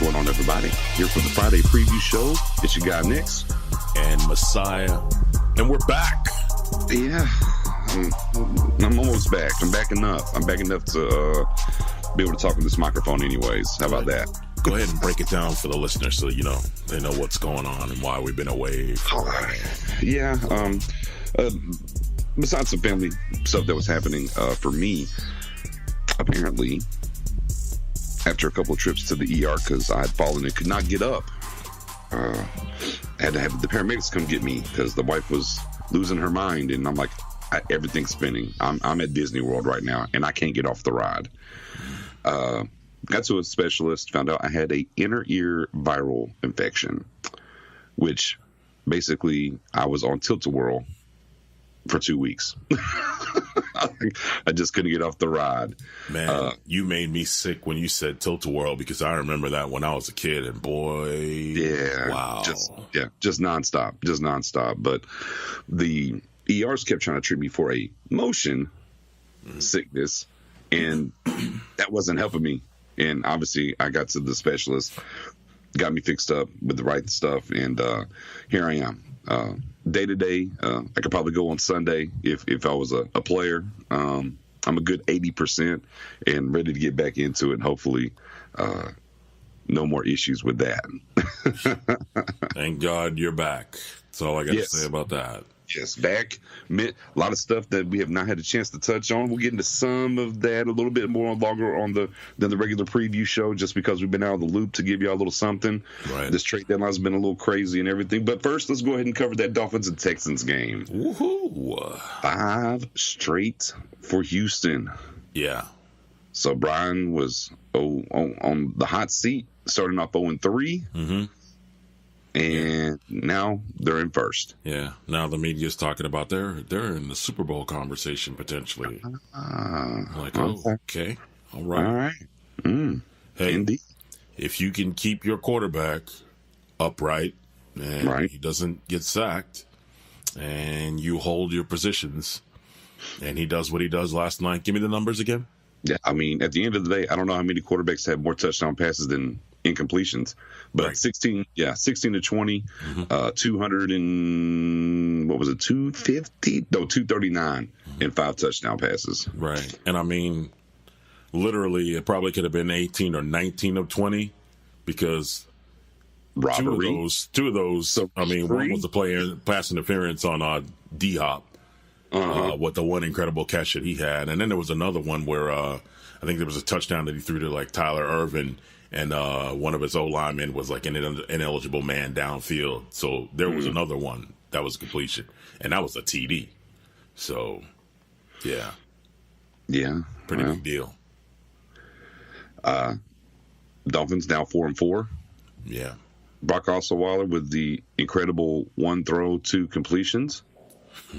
going on, everybody? Here for the Friday preview show. It's your guy, Nix. And Messiah. And we're back. Yeah. I'm almost back. I'm back enough. I'm back enough to be able to talk on this microphone anyways. How about that? Go ahead and break it down for the listeners so, you know, they know what's going on and why we've been away. Yeah. Besides some family stuff that was happening for me, apparently, after a couple of trips to the ER because I had fallen and could not get up, I had to have the paramedics come get me because the wife was losing her mind, and I'm like, everything's spinning. I'm at Disney World right now, and I can't get off the ride. Got to a specialist, found out I had a inner ear viral infection, which basically I was on tilt-a-whirl for 2 weeks. I just couldn't get off the ride. Man, you made me sick when you said tilt-a-whirl because I remember that when I was a kid, and boy, yeah, wow, just nonstop. But the ERs kept trying to treat me for a motion sickness, and that wasn't helping me. And obviously, I got to the specialist, got me fixed up with the right stuff, and here I am. Day to day, I could probably go on Sunday if I was a player. I'm a good 80% and ready to get back into it. Hopefully, no more issues with that. Thank God you're back. That's all I got to say about that. Yes, back. A lot of stuff that we have not had a chance to touch on. We'll get into some of that a little bit more longer on than the regular preview show, just because we've been out of the loop to give you a little something. Right. This trade deadline's been a little crazy and everything. But first, let's go ahead and cover that Dolphins and Texans game. Woohoo! 5 straight for Houston. Yeah. So Brian was on the hot seat, starting off 0-3. Mm-hmm. And now they're in first. Yeah. Now the media's talking about they're in the Super Bowl conversation potentially. Like, okay. All right. All right. Hey, indeed. If you can keep your quarterback upright and he doesn't get sacked and you hold your positions and he does what he does last night, give me the numbers again. Yeah, I mean, at the end of the day, I don't know how many quarterbacks have more touchdown passes than incompletions, but right. 16 to 20, 200 and what was it, 250? No, 239 and 5 touchdown passes. Right. And I mean, literally, it probably could have been 18 or 19 of 20 because robbery. Two of those. So I mean, one was the pass interference on D-Hop. With the one incredible catch that he had. And then there was another one where I think there was a touchdown that he threw to like Tyler Irvin, and one of his O-linemen was like an ineligible man downfield. So there was another one that was completion, and that was a TD. So, yeah. Yeah. Pretty big deal. Dolphins now 4-4. Yeah. Brock Osweiler with the incredible 1 throw, 2 completions.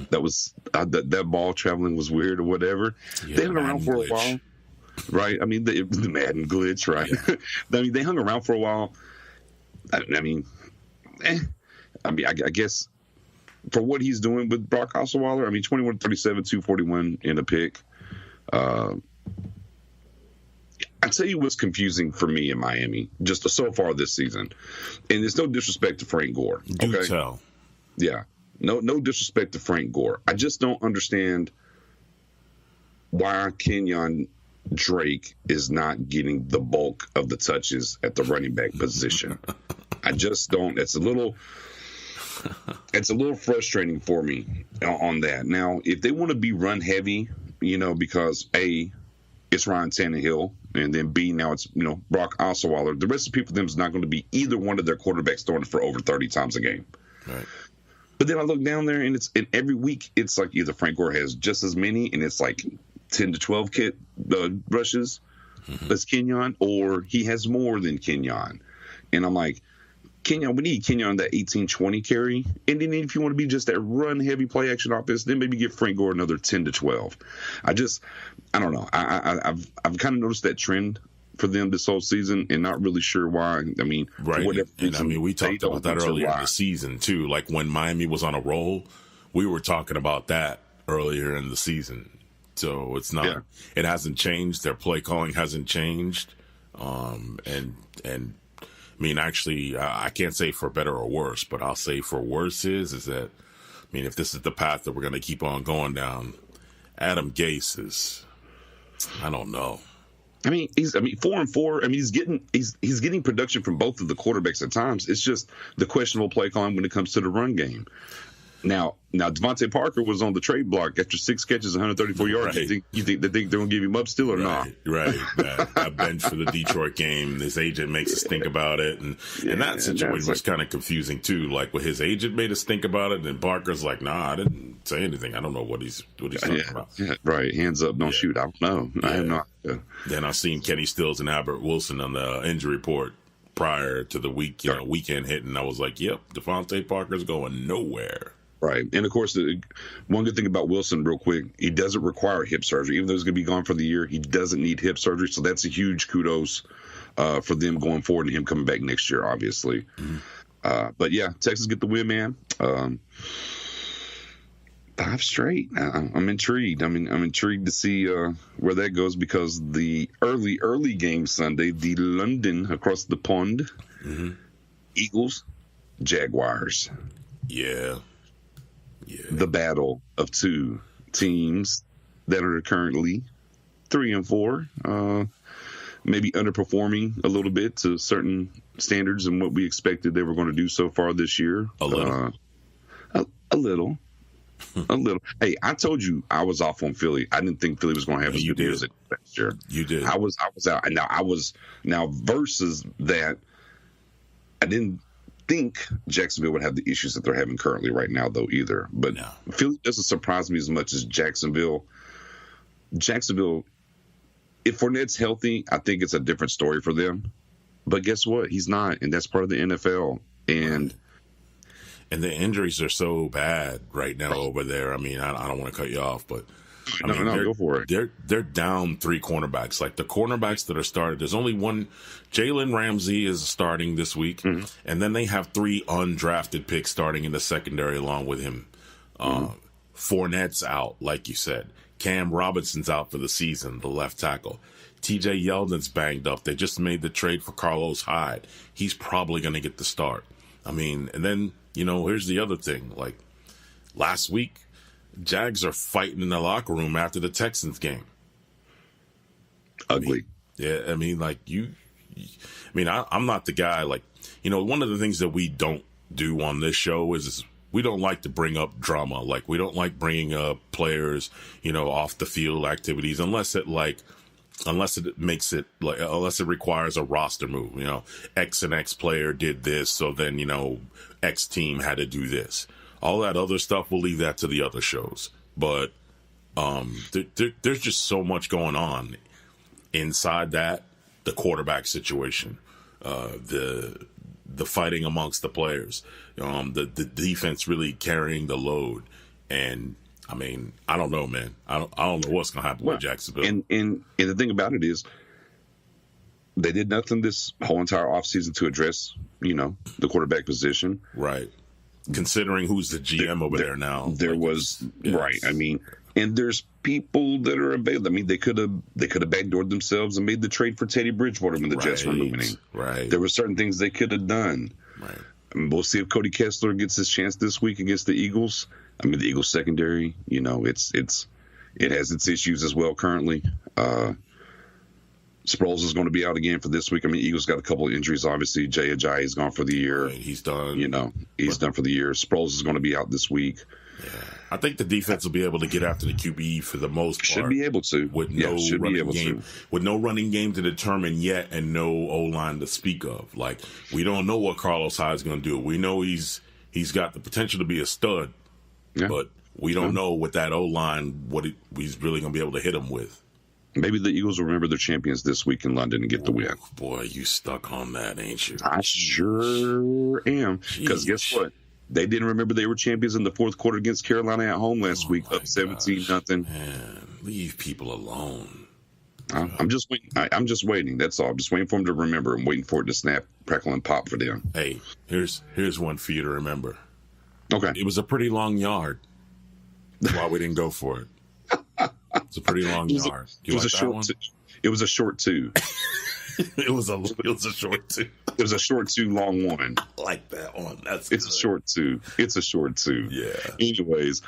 That was that ball traveling was weird or whatever. Yeah, they hung around for glitch. a while, right? I mean, the Madden glitch, right? Yeah. I mean, they hung around for a while. I guess for what he's doing with Brock Osweiler, I mean, 21-37, 241 in a pick. I'd tell you what's confusing for me in Miami, just so far this season, and it's no disrespect to Frank Gore. Do tell. Yeah. No disrespect to Frank Gore. I just don't understand why Kenyon Drake is not getting the bulk of the touches at the running back position. I just don't. It's a little frustrating for me on that. Now, if they want to be run heavy, because A, it's Ryan Tannehill, and then B, now it's, Brock Osweiler. The rest of the people, them is not going to be either one of their quarterbacks throwing for over 30 times a game. Right. But then I look down there, and every week it's like either Frank Gore has just as many, and it's like 10 to 12 rushes as Kenyon, or he has more than Kenyon. And I'm like, Kenyon, we need Kenyon that 18-20 carry. And then if you want to be just that run-heavy play-action offense, then maybe give Frank Gore another 10 to 12. I don't know. I've kind of noticed that trend for them this whole season, and not really sure why. I mean, right. And I mean, we talked about that earlier in the season too. Like when Miami was on a roll, we were talking about that earlier in the season. So it's not, it hasn't changed. Their play calling hasn't changed. And I mean, actually, I can't say for better or worse, but I'll say for worse is that, I mean, if this is the path that we're going to keep on going down, Adam Gase is, I don't know. I mean, 4-4. I mean, he's getting production from both of the quarterbacks at times. It's just the questionable play calling when it comes to the run game. Now, Devontae Parker was on the trade block after 6 catches, 134 yards. Right. You think they're going to give him up still or not? Right. Got benched for the Detroit game. His agent makes us think about it, and that situation was kind of confusing too. Like, with his agent made us think about it, and Parker's like, "Nah, I didn't say anything. I don't know what he's talking about." Yeah, right. Hands up, don't shoot. I don't know. I have no idea. Then I seen Kenny Stills and Albert Wilson on the injury report prior to the weekend hit, and I was like, "Yep, Devontae Parker's going nowhere." Right. And, of course, one good thing about Wilson, real quick, he doesn't require hip surgery. Even though he's going to be gone for the year, he doesn't need hip surgery. So that's a huge kudos for them going forward and him coming back next year, obviously. Mm-hmm. But, yeah, Texas get the win, man. 5 straight. I'm intrigued. I'm intrigued to see where that goes, because the early game Sunday, the London across the pond, Eagles, Jaguars. Yeah. The battle of 2 teams that are currently 3 and 4, maybe underperforming a little bit to certain standards and what we expected they were going to do so far this year. A little. A little. Hey, I told you I was off on Philly. I didn't think Philly was going to have as good year as last year. You did. I was out. Now versus that, I didn't think Jacksonville would have the issues that they're having currently right now, though, either. But no. Philly doesn't surprise me as much as Jacksonville. If Fournette's healthy, I think it's a different story for them. But guess what? He's not, and that's part of the NFL. And the injuries are so bad right now over there. I mean, I don't want to cut you off, but go for it. They're down 3 cornerbacks. Like, the cornerbacks that are started, there's only one. Jalen Ramsey is starting this week, and then they have 3 undrafted picks starting in the secondary along with him. Fournette's out, like you said. Cam Robinson's out for the season, the left tackle. TJ Yeldon's banged up. They just made the trade for Carlos Hyde. He's probably going to get the start. I mean, and then, here's the other thing. Like, last week, Jags are fighting in the locker room after the Texans game. Ugly. I'm not the guy, like, one of the things that we don't do on this show is we don't like to bring up drama. Like, we don't like bringing up players, off the field activities, unless it requires a roster move. X and X player did this, so then, X team had to do this. All that other stuff, we'll leave that to the other shows. But there's just so much going on inside that. The quarterback situation, the fighting amongst the players, the defense really carrying the load. And, I mean, I don't know, man. I don't know what's going to happen with Jacksonville. And the thing about it is, they did nothing this whole entire offseason to address, the quarterback position. Right. Considering who's the GM over there now. Right. I mean, and there's people that are available. I mean, they could have backdoored themselves and made the trade for Teddy Bridgewater when the Jets were moving in. Right. There were certain things they could have done. Right. I mean, we'll see if Cody Kessler gets his chance this week against the Eagles. I mean, the Eagles secondary, it has its issues as well currently. Sproles is going to be out again for this week. I mean, Eagles got a couple of injuries, obviously. Jay Ajayi is gone for the year. Right, he's done. He's done for the year. Sproles is going to be out this week. Yeah. I think the defense will be able to get after the QB for the most part. Should be able to. With no running game to determine yet, and no O-line to speak of. Like, we don't know what Carlos Hyde's going to do. We know he's got the potential to be a stud, but we don't know with that O-line what he's really going to be able to hit him with. Maybe the Eagles will remember their champions this week in London and get the win. Boy, you stuck on that, ain't you? I sure am. Because guess what? They didn't remember they were champions in the fourth quarter against Carolina at home last week, up 17-0. Man, leave people alone. I'm just waiting. I'm just waiting. That's all. I'm just waiting for them to remember. I'm waiting for it to snap, crackle, and pop for them. Hey, here's one for you to remember. Okay. It was a pretty long yard. That's why we didn't go for it. It's a pretty long yard. It was a short two. It was a short two. There's a short two, long one. I like that one. It's a short two. It's a short two. Yeah. Anyways,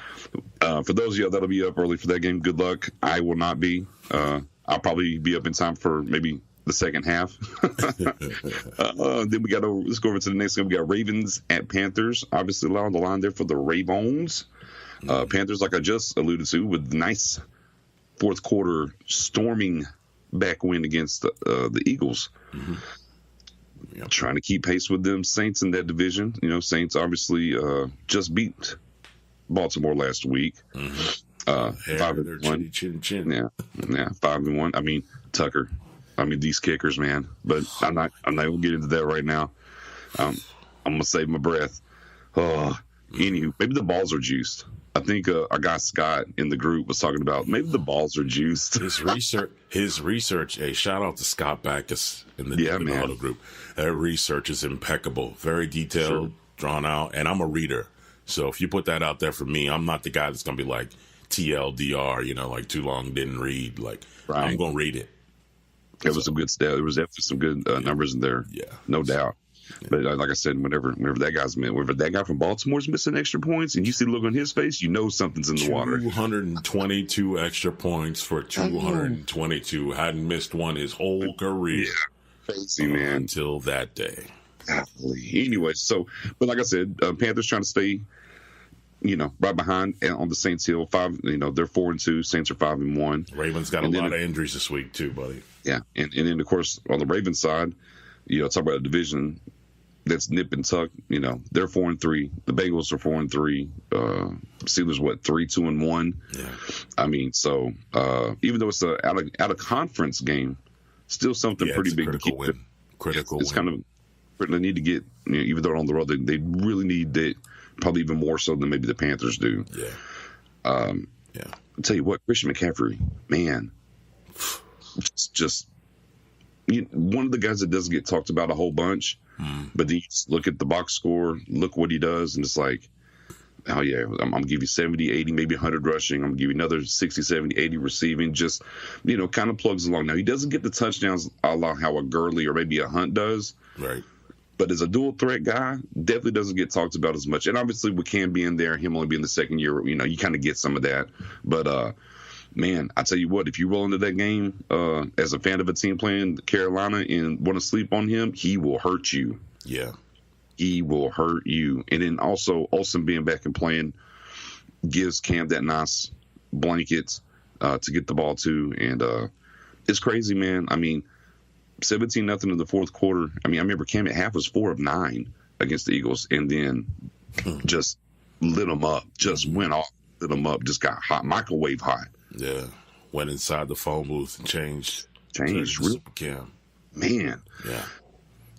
for those of y'all that'll be up early for that game, good luck. I will not be. I'll probably be up in time for maybe the second half. Then let's go over to the next game. We got Ravens at Panthers. Obviously, on the line there for the Ravens. Panthers, like I just alluded to, with nice fourth quarter storming back win against the Eagles. Mm-hmm. Yep. Trying to keep pace with them Saints in that division. Saints obviously just beat Baltimore last week. Mm-hmm. 5-1. Chin. Yeah, 5-1. I mean, Tucker. I mean, these kickers, man. But I'm not gonna get into that right now. I'm gonna save my breath. Anywho, maybe the balls are juiced. I think our guy Scott in the group was talking about maybe the balls are juiced. His research. Hey, shout out to Scott Backus in the Auto group. That research is impeccable, very detailed, drawn out, and I'm a reader. So if you put that out there for me, I'm not the guy that's gonna be like TLDR, like too long didn't read. Like I'm gonna read it. It was some good stuff. There was definitely some good numbers in there. Yeah, no doubt. But like I said, whenever that guy from Baltimore's missing extra points, and you see the look on his face, you know something's in the water. 222 extra points for 222. Hadn't missed one his whole career. Yeah, crazy man. Until that day. Anyway, but like I said, Panthers trying to stay, right behind on the Saints hill. They're 4-2. Saints are 5-1. Ravens got a lot of injuries this week too, buddy. Yeah, and then of course on the Ravens side, talk about a division that's nip and tuck. They're 4-3. The Bengals are 4-3. Steelers 3-2-1. Yeah. I mean, so even though it's a out of conference game, still something pretty big to keep. Critical. It's kind of they need to get. Even though on the road, they really need that. Probably even more so than maybe the Panthers do. Yeah. I'll tell you what, Christian McCaffrey, man, just. One of the guys that doesn't get talked about a whole bunch, but then you just look at the box score, look what he does, and it's like, oh yeah, I'm going to give you 70, 80, maybe 100 rushing. I'm going to give you another 60, 70, 80 receiving. Just, kind of plugs along. Now, he doesn't get the touchdowns a la how a Gurley or maybe a Hunt does. Right. But as a dual threat guy, definitely doesn't get talked about as much. And obviously, with Cam being there, him only being the second year, you kind of get some of that. But, man, I tell you what, if you roll into that game as a fan of a team playing Carolina and want to sleep on him, he will hurt you. Yeah. He will hurt you. And then also, Olsen being back and playing gives Cam that nice blanket to get the ball to. And it's crazy, man. I mean, 17-0 in the fourth quarter. I mean, I remember Cam at half was 4 of 9 against the Eagles, and then just lit them up. Just went off, lit them up, just got hot, microwave hot. Yeah, went inside the phone booth and changed real Cam. Man, yeah,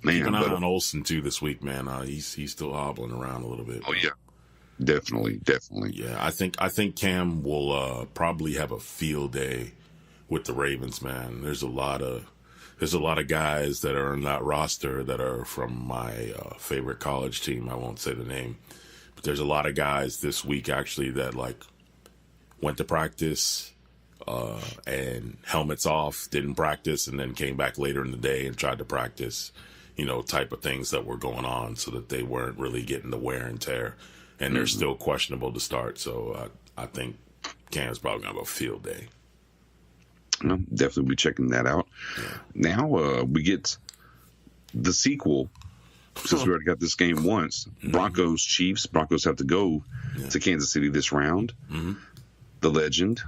man. Keep an eye on Olsen too this week, man. He's still hobbling around a little bit. Oh yeah, definitely. Yeah, I think Cam will probably have a field day with the Ravens, man. There's a lot of guys that are on that roster that are from my favorite college team. I won't say the name, but there's a lot of guys this week actually that went to practice and helmets off, didn't practice, and then came back later in the day and tried to practice, type of things that were going on so that they weren't really getting the wear and tear. And they're still questionable to start. So I think Cam's probably going to have a field day. I'll definitely be checking that out. Yeah. Now we get the sequel. Since we already got this game once, Broncos, Chiefs. Broncos have to go to Kansas City this round. Mm-hmm. The legend.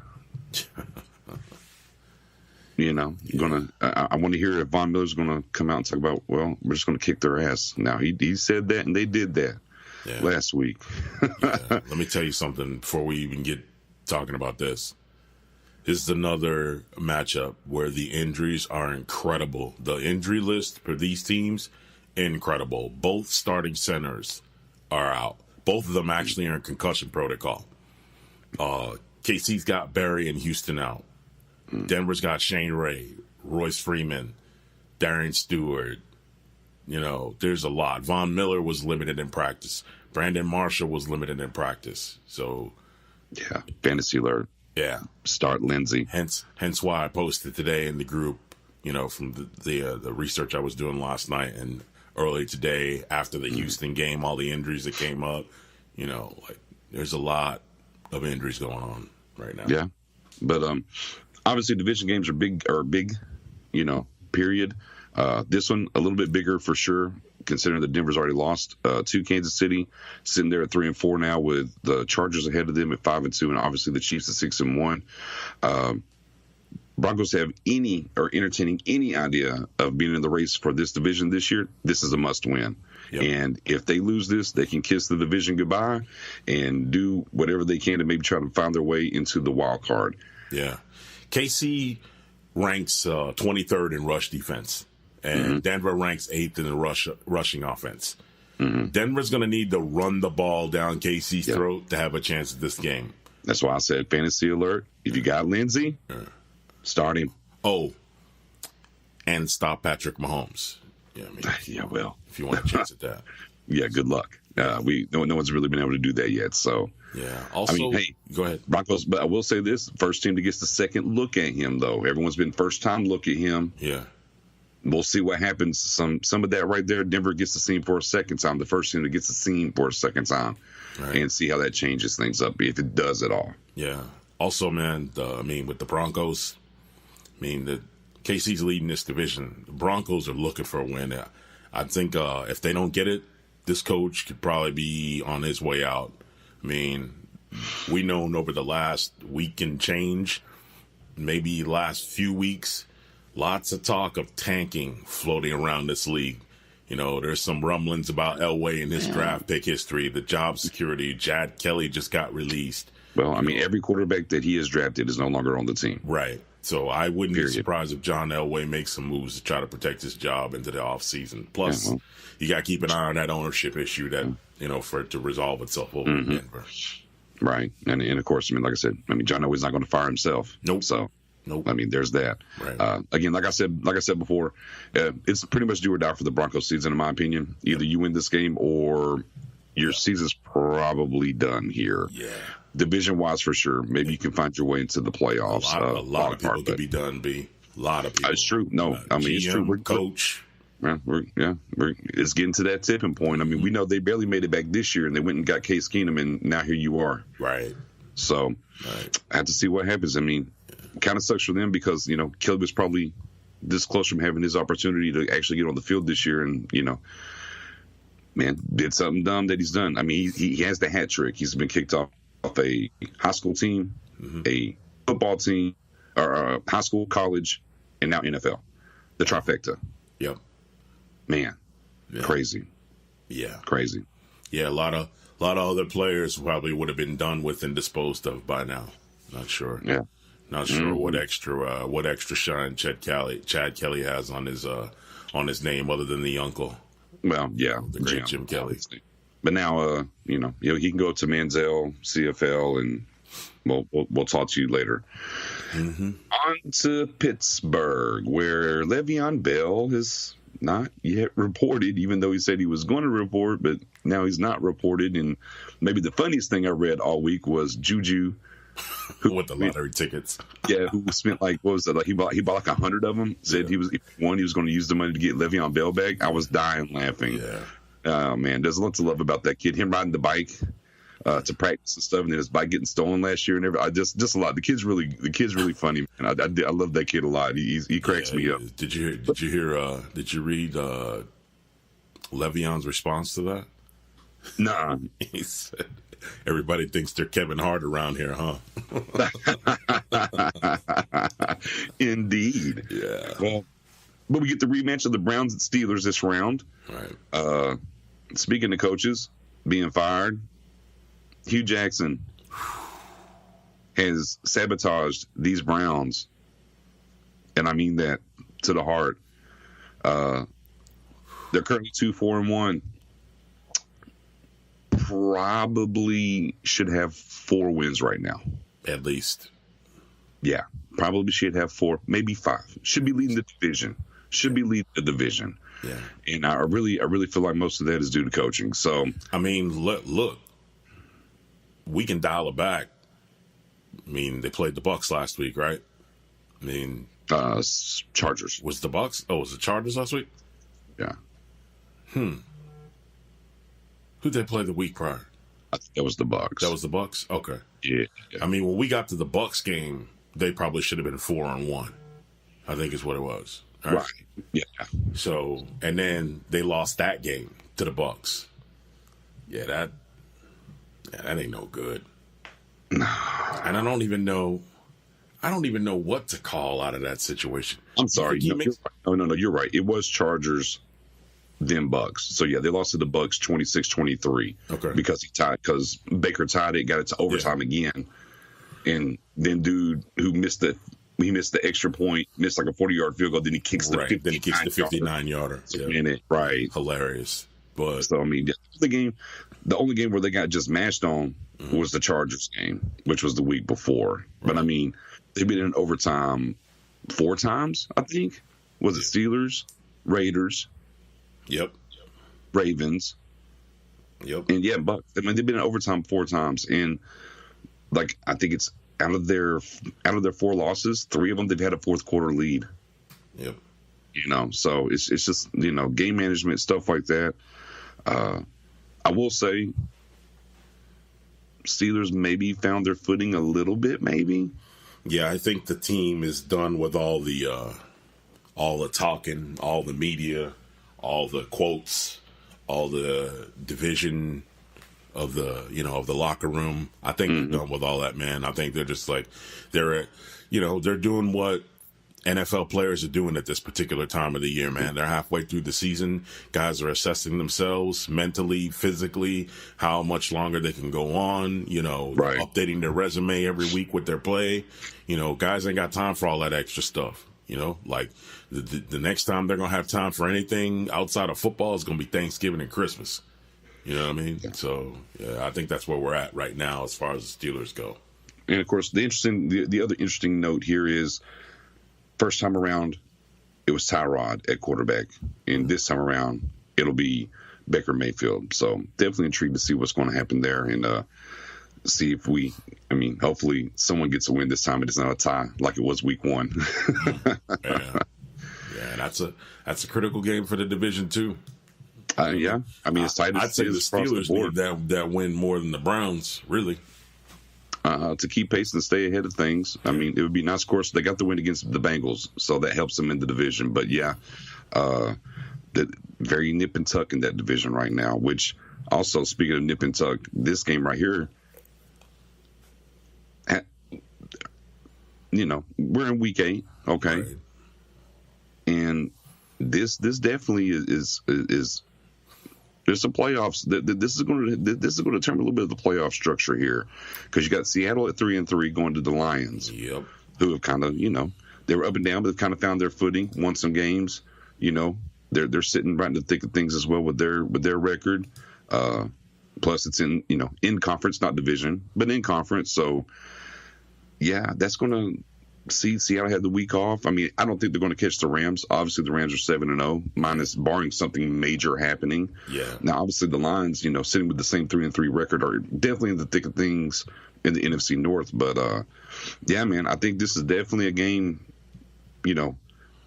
I want to hear if Von Miller's going to come out and talk about, well, we're just going to kick their ass. Now, he said that, and they did that last week. Let me tell you something before we even get talking about this. This is another matchup where the injuries are incredible. The injury list for these teams, incredible. Both starting centers are out. Both of them actually are in concussion protocol. KC's got Barry and Houston out. Denver's got Shane Ray, Royce Freeman, Darian Stewart. There's a lot. Von Miller was limited in practice. Brandon Marshall was limited in practice. So, yeah, fantasy alert. Yeah, start Lindsey. Hence why I posted today in the group. From the research I was doing last night, and early today after the Houston game, all the injuries that came up. You know, like there's a lot of injuries going on right now. Yeah, but obviously division games are big, you know, period. This one a little bit bigger for sure, considering that Denver's already lost to Kansas City, sitting there at 3-4 now, with the Chargers ahead of them at 5-2, and obviously the Chiefs at 6-1. Broncos have entertaining any idea of being in the race for this division this year, this is a must win. Yep. And if they lose this, they can kiss the division goodbye and do whatever they can to maybe try to find their way into the wild card. Yeah. KC ranks 23rd in rush defense, and Denver ranks 8th in the rushing offense. Denver's going to need to run the ball down KC's throat to have a chance at this game. That's why I said fantasy alert. If you got Lindsey, start him. Oh, and stop Patrick Mahomes. Yeah, I mean, well, if you want a chance at that. Yeah, good luck. No one's really been able to do that yet. So yeah. Also, I mean, hey, go ahead, Broncos. But I will say this: first team that gets the second look at him, though. Everyone's been first time look at him. Yeah. We'll see what happens. Some of that right there, Denver gets to see him for a second time. The first team that gets to see him for a second time, and see how that changes things up, if it does at all. Yeah. Also, man, with the Broncos, the KC's leading this division. The Broncos are looking for a win. I think if they don't get it, this coach could probably be on his way out. I mean, we known over the last week and change, maybe last few weeks, lots of talk of tanking floating around this league. You know, there's some rumblings about Elway and his draft pick history, the job security. Chad Kelly just got released. Well, I mean, every quarterback that he has drafted is no longer on the team. Right. So I wouldn't be surprised if John Elway makes some moves to try to protect his job into the offseason. Plus, you got to keep an eye on that ownership issue that, for it to resolve itself over in Denver. Right. And of course, like I said, John Elway's not going to fire himself. Nope. So, nope. There's that. Right. Again, like I said before, it's pretty much do or die for the Broncos season, in my opinion. Either you win this game or your season's probably done here. Yeah. Division-wise, for sure. Maybe you can find your way into the playoffs. A lot of people could be done, B. A lot of people. It's true. No, GM, it's true. We're coach. It's getting to that tipping point. We know they barely made it back this year, and they went and got Case Keenum, and now here you are. Right. So I have to see what happens. Kind of sucks for them because, Caleb is probably this close from having his opportunity to actually get on the field this year, and, did something dumb that he's done. He has the hat trick. He's been kicked off a high school team, a football team, or high school, college, and now NFL. The trifecta. Yep. Man, crazy. Yeah, crazy. Yeah, a lot of other players probably would have been done with and disposed of by now. Not sure. Yeah. Not sure what extra shine Chad Kelly has on his name other than the uncle. Well, yeah, the great Jim Kelly. Obviously. But now, he can go to Manziel, CFL, and we'll talk to you later. On to Pittsburgh, where Le'Veon Bell has not yet reported, even though he said he was going to report, but now he's not reported. And maybe the funniest thing I read all week was Juju, with the lottery tickets. Yeah, who spent what was it? He bought 100 of them. Said he was going to use the money to get Le'Veon Bell back. I was dying laughing. Yeah. Oh, man, there's a lot to love about that kid. Him riding the bike to practice and stuff, and then his bike getting stolen last year and everything. Just a lot. The kid's really funny, man. I love that kid a lot. He cracks me up. Did you read Le'Veon's response to that? Nah. He said, "Everybody thinks they're Kevin Hart around here, huh?" Indeed. Yeah. Well, but we get the rematch of the Browns and Steelers this round. Right. Speaking of coaches being fired, Hugh Jackson has sabotaged these Browns, and I mean that to the heart. They're currently 2-4-1. Probably should have 4 wins right now. At least. Yeah, probably should have 4, maybe 5. Should be leading the division. Yeah. And I really feel like most of that is due to coaching. So look, we can dial it back. They played the Bucks last week, right? Chargers. Was the Bucks? Oh, was the Chargers last week? Yeah. Who'd they play the week prior? I think that was the Bucks. That was the Bucks? Okay. Yeah. I mean, when we got to the Bucks game, they probably should have been 4-1. I think is what it was. Right. Yeah. So, and then they lost that game to the Bucks. Yeah, that ain't no good. And I don't even know what to call out of that situation. I'm sorry. No, you're right. It was Chargers, then Bucks. So yeah, they lost to the Bucks 26-23. Okay. Because Baker tied it, got it to overtime again. And then dude who missed the extra point, missed like a 40-yard field goal, then he kicks the 59-yarder. Minute. Right. Hilarious. But so I mean, the only game where they got just mashed on was the Chargers game, which was the week before. Right. But I mean, they've been in overtime 4 times, I think. Was it Steelers, Raiders? Yep. Ravens. Yep. And yeah, Bucks. I mean, they've been in overtime 4 times, and like I think it's out of their 4 losses, 3 of them they've had a fourth quarter lead. Yep. So it's just game management, stuff like that. I will say, Steelers maybe found their footing a little bit, maybe. Yeah, I think the team is done with all the talking, all the media, all the quotes, all the division of the locker room. I think they're done with all that, man. I think they're just like they're doing what NFL players are doing at this particular time of the year, man. They're halfway through the season. Guys are assessing themselves mentally, physically, how much longer they can go on, right. Updating their resume every week with their play. Guys ain't got time for all that extra stuff. Like the next time they're going to have time for anything outside of football is going to be Thanksgiving and Christmas. You know what I mean? Yeah. So, yeah, I think that's where we're at right now as far as the Steelers go. And, of course, the other interesting note here is first time around, it was Tyrod at quarterback. And this time around, it'll be Baker Mayfield. So, definitely intrigued to see what's going to happen there and see if hopefully someone gets a win this time. It is not a tie like it was week 1. Yeah, that's a critical game for the division, too. Yeah, I mean, it's tight. I'd say the Steelers need that win more than the Browns, really. To keep pace and stay ahead of things. I mean, it would be nice, of course. They got the win against the Bengals, so that helps them in the division. But yeah, very nip and tuck in that division right now. Which also, speaking of nip and tuck, this game right here, we're in week 8, okay, right. And this definitely is. There's some playoffs. This is going to determine a little bit of the playoff structure here, because you got Seattle at 3-3 going to the Lions, yep, who have kind of they were up and down, but they've kind of found their footing, won some games. They're sitting right in the thick of things as well with their record. Plus, it's in conference, not division, but in conference. So yeah, that's going to. See, Seattle had the week off. I mean, I don't think they're going to catch the Rams. Obviously, the Rams are 7-0, minus barring something major happening. Yeah. Now, obviously, the Lions, sitting with the same 3-3 record, are definitely in the thick of things in the NFC North. But yeah, man, I think this is definitely a game.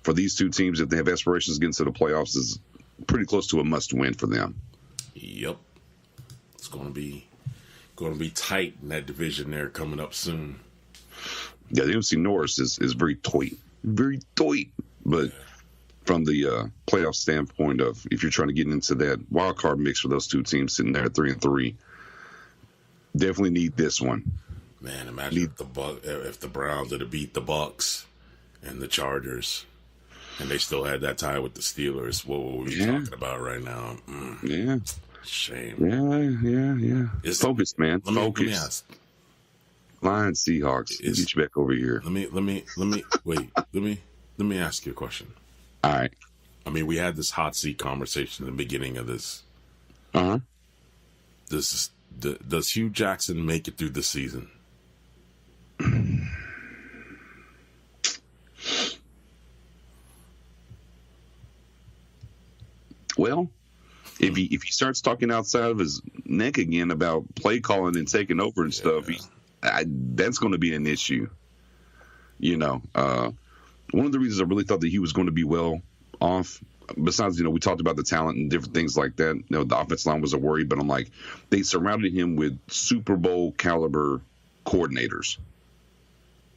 For these two teams, if they have aspirations to get into the playoffs, is pretty close to a must-win for them. Yep. It's going to be tight in that division there coming up soon. Yeah, the NFC North is very tight. Very tight. But from the playoff standpoint of if you're trying to get into that wild card mix for those two teams sitting there at 3-3, definitely need this one. Man, imagine if the Browns had beat the Bucks and the Chargers, and they still had that tie with the Steelers. What were we talking about right now? Yeah. Shame. Yeah. Focus, man. Focus. Let me ask. Lions, Seahawks. Get you back over here. Let me wait. Let me ask you a question. All right. I mean, we had this hot seat conversation in the beginning of this. Does Hugh Jackson make it through the season? Well, if he starts talking outside of his neck again about play calling and taking over and stuff, that's going to be an issue. One of the reasons I really thought that he was going to be well off besides, we talked about the talent and different things like that. The offensive line was a worry, but I'm like, they surrounded him with Super Bowl caliber coordinators.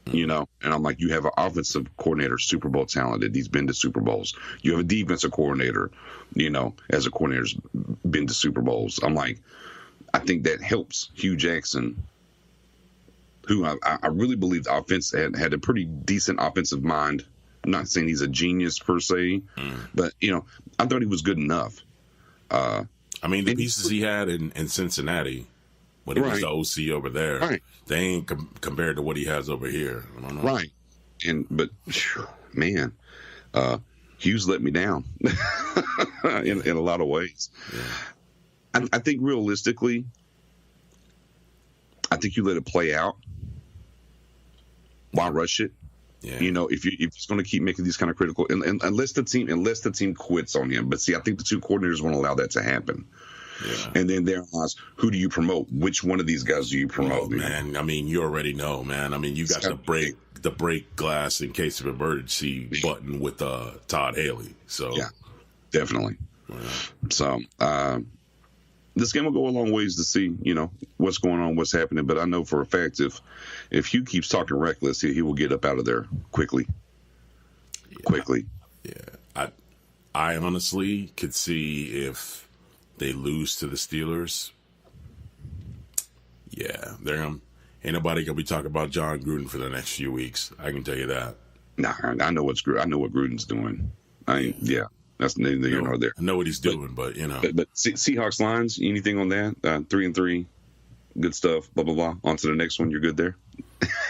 And I'm like, you have an offensive coordinator, Super Bowl talented. He's been to Super Bowls. You have a defensive coordinator, as a coordinator's been to Super Bowls. I'm like, I think that helps Hugh Jackson, who I really believe the offense had a pretty decent offensive mind. I'm not saying he's a genius per se, but, I thought he was good enough. The pieces he had in Cincinnati when he was the OC over there, they ain't compared to what he has over here. I don't know. Right. But man, Hughes let me down in a lot of ways. Yeah. I think realistically, you let it play out. Why rush it? Yeah. If he's going to keep making these kind of critical, and unless the team quits on him. But see, I think the two coordinators won't allow that to happen. Yeah. And then there lies, who do you promote? Which one of these guys do you promote? Oh, man, you already know, man. You got the break glass in case of emergency button with Todd Haley. So yeah, definitely. Yeah. So this game will go a long ways to see, what's going on, what's happening. But I know for a fact if Hugh keeps talking reckless, he will get up out of there quickly. Yeah, I honestly could see if they lose to the Steelers. Yeah, ain't nobody gonna be talking about John Gruden for the next few weeks. I can tell you that. Nah, I know what Gruden's doing. That's neither here nor there. I know what he's doing, but But Seahawks Lions, anything on that? 3-3, good stuff. Blah blah blah. On to the next one. You're good there.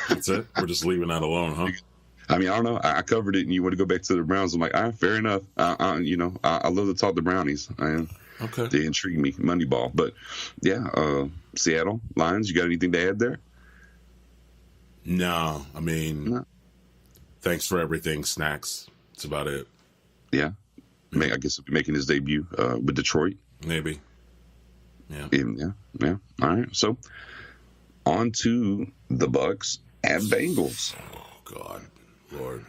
That's it. We're just leaving that alone, huh? I don't know. I covered it, and you want to go back to the Browns. I'm like, fair enough. I love to talk the Brownies. Okay. They intrigue me, Moneyball. But yeah, Seattle Lions. You got anything to add there? No, thanks for everything, Snacks. That's about it. Yeah. I guess making his debut with Detroit. Maybe. Yeah. Yeah. All right. So on to the Bucks at Bengals. Oh God, Lord.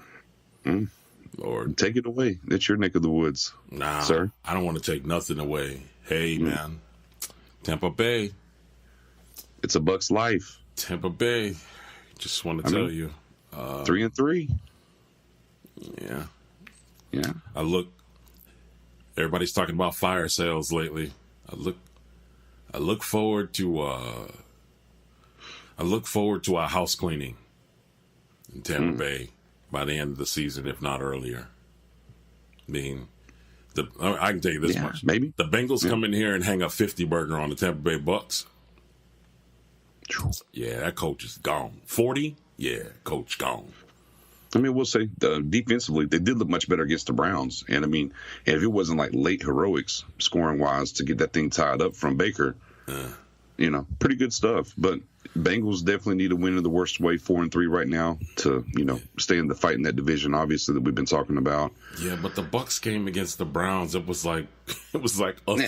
Lord, take it away. That's your neck of the woods. Nah, sir. I don't want to take nothing away. Hey, man, Tampa Bay. It's a Bucks life. Tampa Bay. Just want to tell you, 3-3. Yeah. Yeah. Everybody's talking about fire sales lately. I look forward to a house cleaning in Tampa Bay by the end of the season, if not earlier. I can tell you this much. Maybe the Bengals come in here and hang a 50 burger on the Tampa Bay Bucks. Yeah, that coach is gone. 40? Yeah, coach gone. We'll say defensively, they did look much better against the Browns. And if it wasn't like late heroics scoring wise to get that thing tied up from Baker, pretty good stuff. But Bengals definitely need a win in the worst way, 4-3 right now to, stay in the fight in that division, obviously, that we've been talking about. Yeah, but the Bucks game against the Browns, it was like us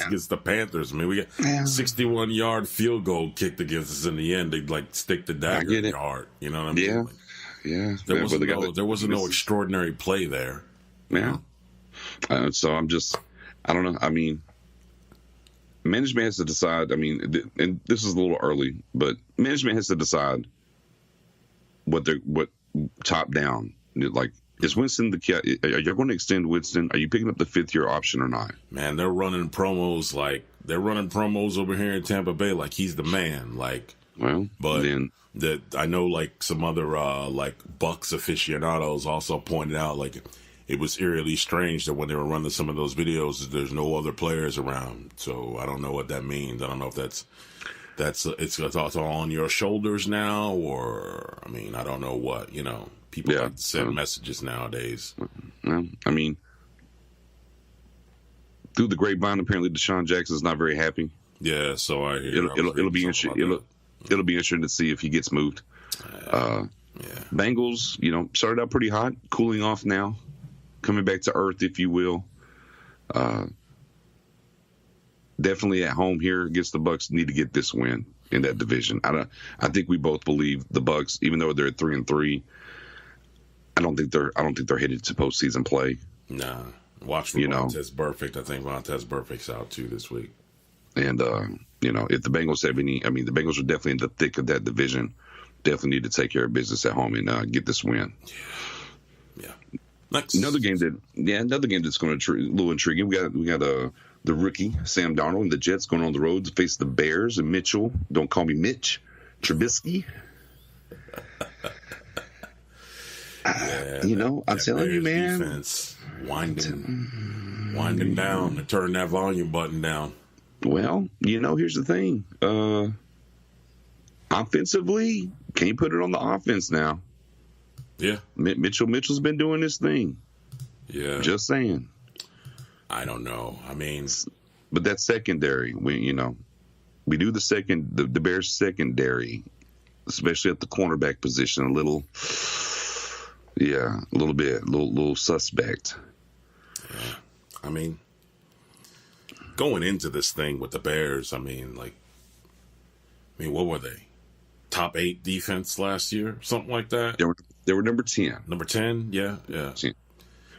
against the Panthers. We got 61-yard field goal kicked against us in the end. They stick the dagger in your heart. You know what I mean? Yeah. Yeah, there wasn't no extraordinary play there. Yeah. So I don't know. Management has to decide. And this is a little early, but management has to decide what top down. Like, is Winston are you going to extend Winston? Are you picking up the 5th-year option or not? Man, they're running promos over here in Tampa Bay like he's the man. I know some other Bucks aficionados also pointed out it was eerily strange that when they were running some of those videos, there's no other players around. So I don't know what that means. I don't know if it's all on your shoulders now, or I don't know what. People like to send messages nowadays. Through the grapevine, apparently Deshaun Jackson's not very happy. Yeah, so I hear. It'll be interesting. It'll be interesting to see if he gets moved. Bengals, started out pretty hot, cooling off now, coming back to earth, if you will. Definitely at home here against the Bucks, need to get this win in that division. I think we both believe the Bucks, even though they're at 3-3, I don't think they're headed to postseason play. Nah. Watch for Montez Burfict. I think Montez Burfict's out too this week. And, if the Bengals have the Bengals are definitely in the thick of that division. Definitely need to take care of business at home and get this win. Yeah. Next. Another game that's going to be a little intriguing. We got the rookie Sam Darnold and the Jets going on the road to face the Bears and Mitchell. Don't call me Mitch Trubisky. I'm telling you, man. Defense winding down and turn that volume button down. Well, here's the thing. Offensively, can you put it on the offense now? Yeah. Mitchell's been doing this thing. Yeah. Just saying. I don't know. I mean, but that secondary, we do the Bears secondary, especially at the cornerback position, a little suspect. Yeah. I mean, going into this thing with the Bears, what were they? Top 8 defense last year, something like that. They were number 10. Number 10, yeah. 10.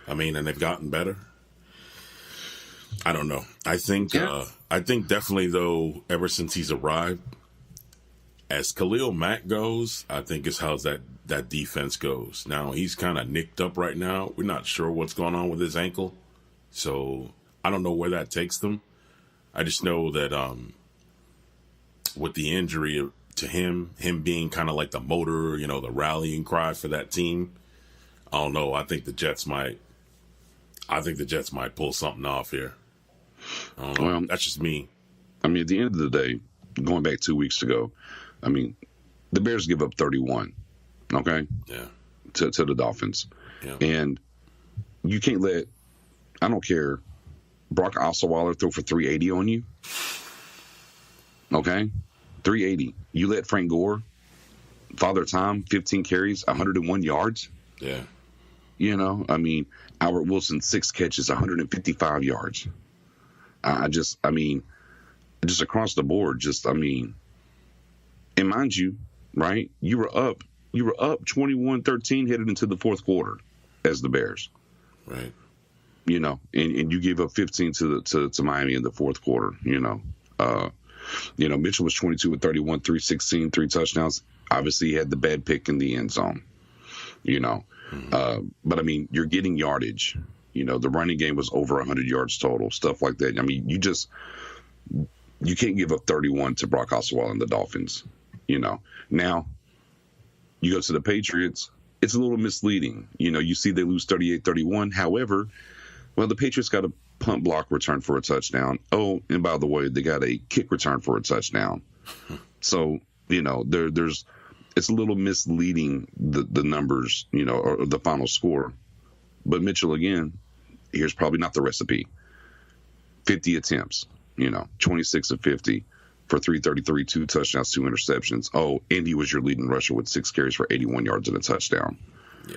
And they've gotten better. I don't know. I think definitely though, ever since he's arrived, as Khalil Mack goes, I think is how that defense goes. Now he's kind of nicked up right now. We're not sure what's going on with his ankle, so I don't know where that takes them. I just know that with the injury to him being kind of like the motor, the rallying cry for that team, I don't know. I think the Jets might pull something off here. I don't know. Well, that's just me. At the end of the day, going back 2 weeks ago, the Bears give up 31. Okay. Yeah. To the Dolphins, yeah. And you can't let, I don't care, Brock Osweiler throw for 380 on you. Okay. 380. You let Frank Gore, Father Time, 15 carries, 101 yards. Yeah. Albert Wilson, 6 catches, 155 yards. Just across the board, and mind you, right, you were up 21-13 headed into the fourth quarter as the Bears. Right. And you gave up 15 to Miami in the fourth quarter, Mitchell was 22 31, 316, 3 touchdowns. Obviously, he had the bad pick in the end zone, Mm-hmm. But you're getting yardage. The running game was over 100 yards total, stuff like that. You can't give up 31 to Brock Osweiler and the Dolphins. Now you go to the Patriots. It's a little misleading. You see they lose 38-31. However, the Patriots got a punt block return for a touchdown. Oh, and by the way, they got a kick return for a touchdown. So, there's it's a little misleading, the numbers, or the final score. But Mitchell, again, here's probably not the recipe. 50 attempts, 26 of 50 for 333, 2 touchdowns, 2 interceptions. Oh, and he was your leading rusher with 6 carries for 81 yards and a touchdown. Yeah.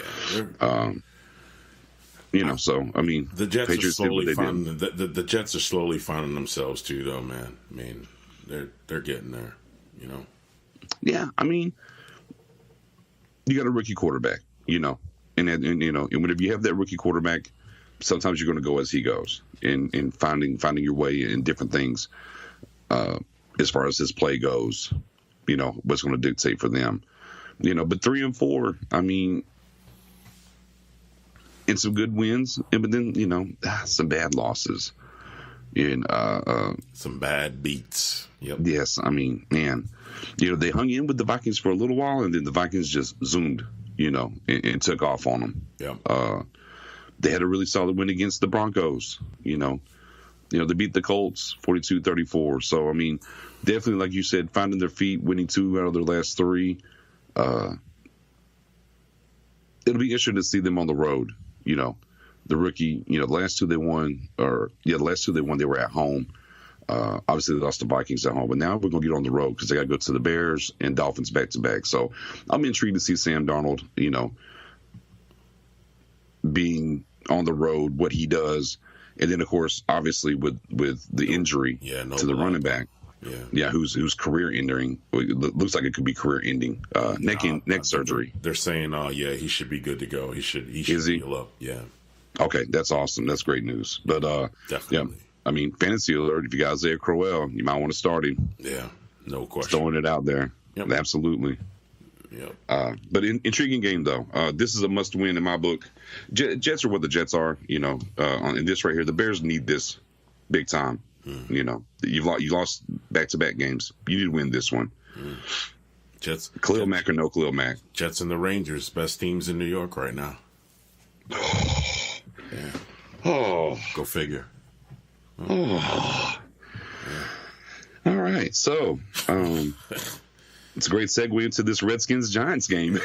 The Jets Patriots are slowly did what they finding the Jets are slowly finding themselves too, though, man. They're getting there, Yeah, you got a rookie quarterback, and whenever you have that rookie quarterback, sometimes you're going to go as he goes in finding your way in different things. As far as his play goes, what's going to dictate for them, but 3-4, and some good wins, but then, some bad losses and some bad beats. Yep. Yes. Man, they hung in with the Vikings for a little while, and then the Vikings just zoomed, and took off on them. Yeah. They had a really solid win against the Broncos, they beat the Colts 42-34. So, definitely, like you said, finding their feet, winning 2 out of their last 3. It'll be interesting to see them on the road. The rookie, the last 2 they won, they were at home. Obviously, they lost the Vikings at home, but now we're going to get on the road because they got to go to the Bears and Dolphins back-to-back. So I'm intrigued to see Sam Darnold, being on the road, what he does. And then, of course, obviously with the injury to the running back, who's career-ending. It looks like it could be career-ending. Neck surgery. They're saying, he should be good to go. He should heal up. Yeah. Okay, that's awesome. That's great news. But Definitely. yeah, I mean, fantasy alert. If you got Isaiah Crowell, you might want to start him. Yeah, no question. Throwing it out there. Yep. Absolutely. Yep. But intriguing game though. This is a must-win in my book. Jets are what the Jets are. You know, in this right here, the Bears need this big time. You know, you lost back-to-back games. You need to win this one. Jets. Khalil Mack or no Khalil Mack. Jets and the Rangers, best teams in New York right now. Yeah. Oh, Go figure. oh. Yeah. All right, so it's a great segue into this Redskins Giants game.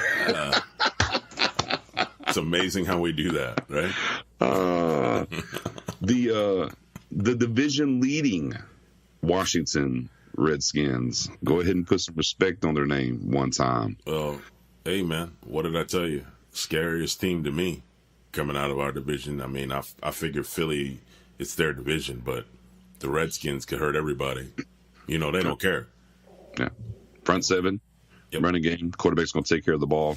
It's amazing how we do that, right? The division leading Washington Redskins. Go ahead and put some respect on their name one time. Well, hey man, what did I tell you? Scariest team to me coming out of our division. I mean, I figure Philly, it's their division, but the Redskins could hurt everybody. You know, they don't care. Yeah. Front seven, running game. Quarterback's going to take care of the ball.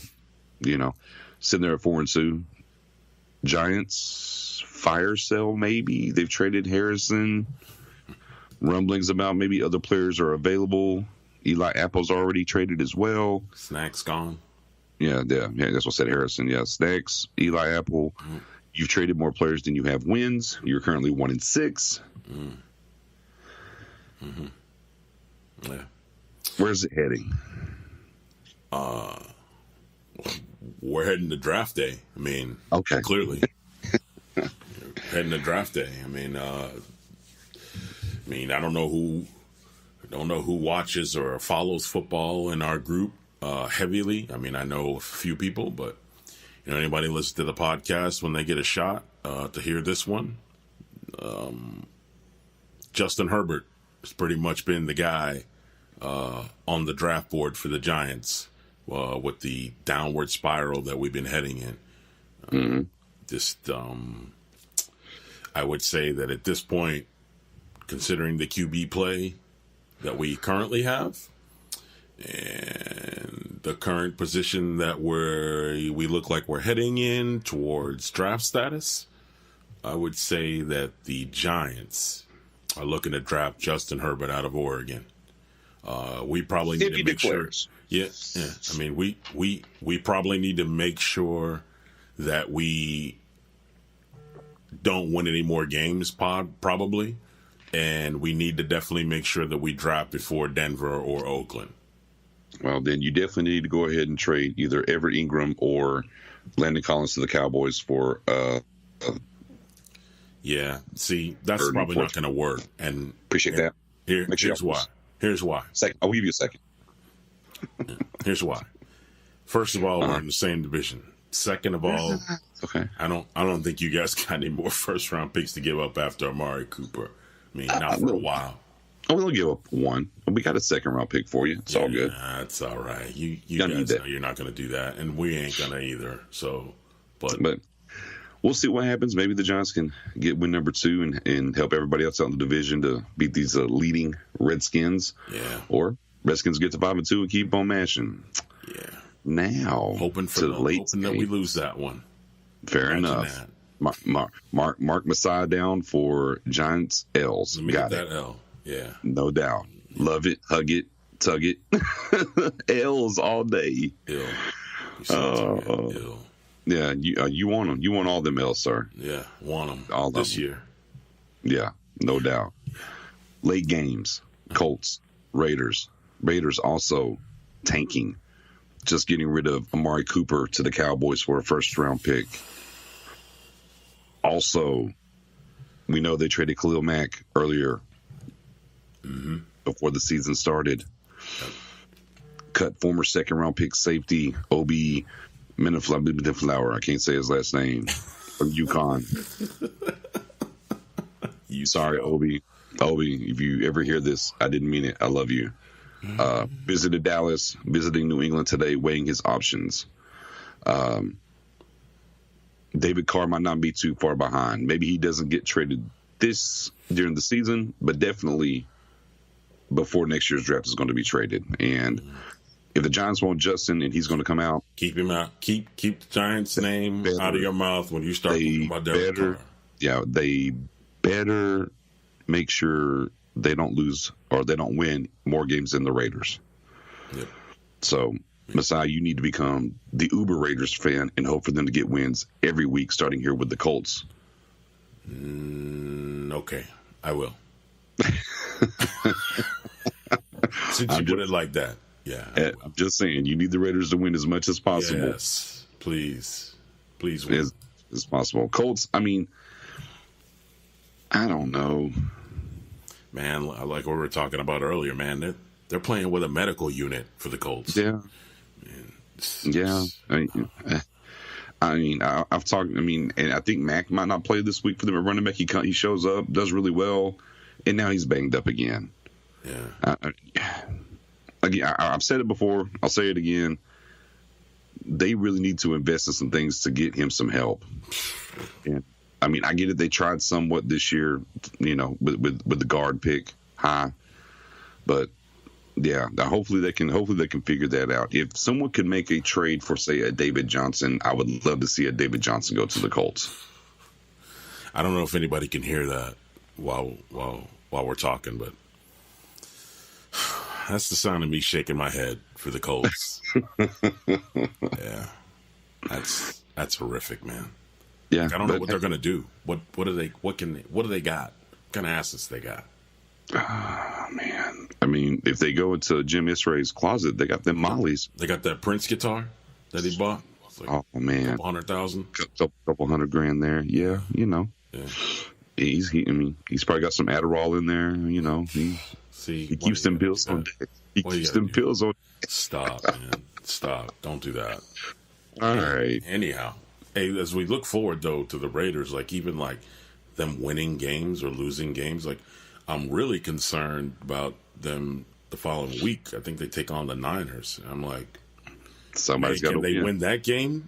You know, sitting there at 4-2. Giants, fire sale maybe. They've traded Harrison. Rumblings about maybe other players are available. Eli Apple's already traded as well. Snacks gone. Yeah, that's what I said. Harrison, yeah. Snacks, Eli Apple. You've traded more players than you have wins. You're currently 1-6. Yeah. Where's it heading? We're heading to draft day. I mean, Okay. Clearly. Heading to draft day. I mean, I don't know who watches or follows football in our group heavily. I mean, I know a few people, but you know, anybody listen to the podcast when they get a shot to hear this one. Justin Herbert has pretty much been the guy on the draft board for the Giants with the downward spiral that we've been heading in. I would say that at this point, considering the QB play that we currently have and the current position that we look like we're heading in towards draft status, I would say that the Giants are looking to draft Justin Herbert out of Oregon. We probably need to make sure. Yeah. I mean, we probably need to make sure that we don't win any more games, probably. And we need to definitely make sure that we draft before Denver or Oakland. Well, then you definitely need to go ahead and trade either Everett Ingram or Landon Collins to the Cowboys for yeah, see, that's probably not going to work. And appreciate that. Here's why. Here's why. Second, I'll give you a second. Here's why. First of all, we're in the same division. Second of all, okay. I don't think you guys got any more first round picks to give up after Amari Cooper. I mean, not for a while. We'll give up one. We got a second round pick for you. It's all good. That's all right. You guys know you're not going to do that, and we ain't going to either. So, but we'll see what happens. Maybe the Giants can get win number 2 and help everybody else out in the division to beat these leading Redskins. Yeah. Or Redskins get to 5-2 and keep on mashing. Yeah. Now, hoping that we lose that one. Fair enough. Mark Messiah down for Giants L's. Let me get that L. Yeah. No doubt. Love it. Hug it. Tug it. L's all day. Ill. Ill. Yeah, you want them. You want all them L's, sir. Yeah, want them all this year. Yeah, no doubt. Late games, Colts, Raiders. Raiders also tanking. Just getting rid of Amari Cooper to the Cowboys for a first-round pick. Also, we know they traded Khalil Mack earlier before the season started. Cut former second-round pick safety Obi Miniflower. I can't say his last name. From UConn. Sorry, Obi. Obi, if you ever hear this, I didn't mean it. I love you. Visited Dallas, visiting New England today, weighing his options. David Carr might not be too far behind. Maybe he doesn't get traded during the season, but definitely before next year's draft is going to be traded. And if the Giants want Justin and he's going to come out, keep him out. Keep the Giants' name out of your mouth when you start talking about Derek Carr. Yeah, they better make sure they don't lose or they don't win more games than the Raiders. Yep. So, Messiah, you need to become the Uber Raiders fan and hope for them to get wins every week, starting here with the Colts. Okay, I will. Since you put it like that, yeah. I'm just saying, you need the Raiders to win as much as possible. Yes, please win. As possible. Colts, I mean, I don't know. Man, like we were talking about earlier, man, they're playing with a medical unit for the Colts. Yeah. Yeah. I've talked. I mean, and I think Mac might not play this week for them at running back. He shows up, does really well, and now he's banged up again. Yeah. Again, I've said it before. I'll say it again. They really need to invest in some things to get him some help. And I mean, I get it. They tried somewhat this year, with the guard pick high, but yeah, hopefully they can figure that out. If someone could make a trade for, say, a David Johnson, I would love to see a David Johnson go to the Colts. I don't know if anybody can hear that while we're talking, but that's the sound of me shaking my head for the Colts. Yeah, that's horrific, man. Yeah, like, I don't know what they're gonna do. What do they got? What kind of assets they got? Oh, man. I mean, if they go into Jim Israel's closet, they got them mollies. They got that Prince guitar that he bought. Like oh, man. A couple $100,000. Couple $100,000 there. Yeah, Yeah. He's probably got some Adderall in there, He keeps them pills on deck. He keeps them pills on deck. Stop, man. Stop. Don't do that. All right. Anyhow, hey, as we look forward, though, to the Raiders, even them winning games or losing games, I'm really concerned about them the following week. I think they take on the Niners. I'm like, somebody's got to win. Can they win that game?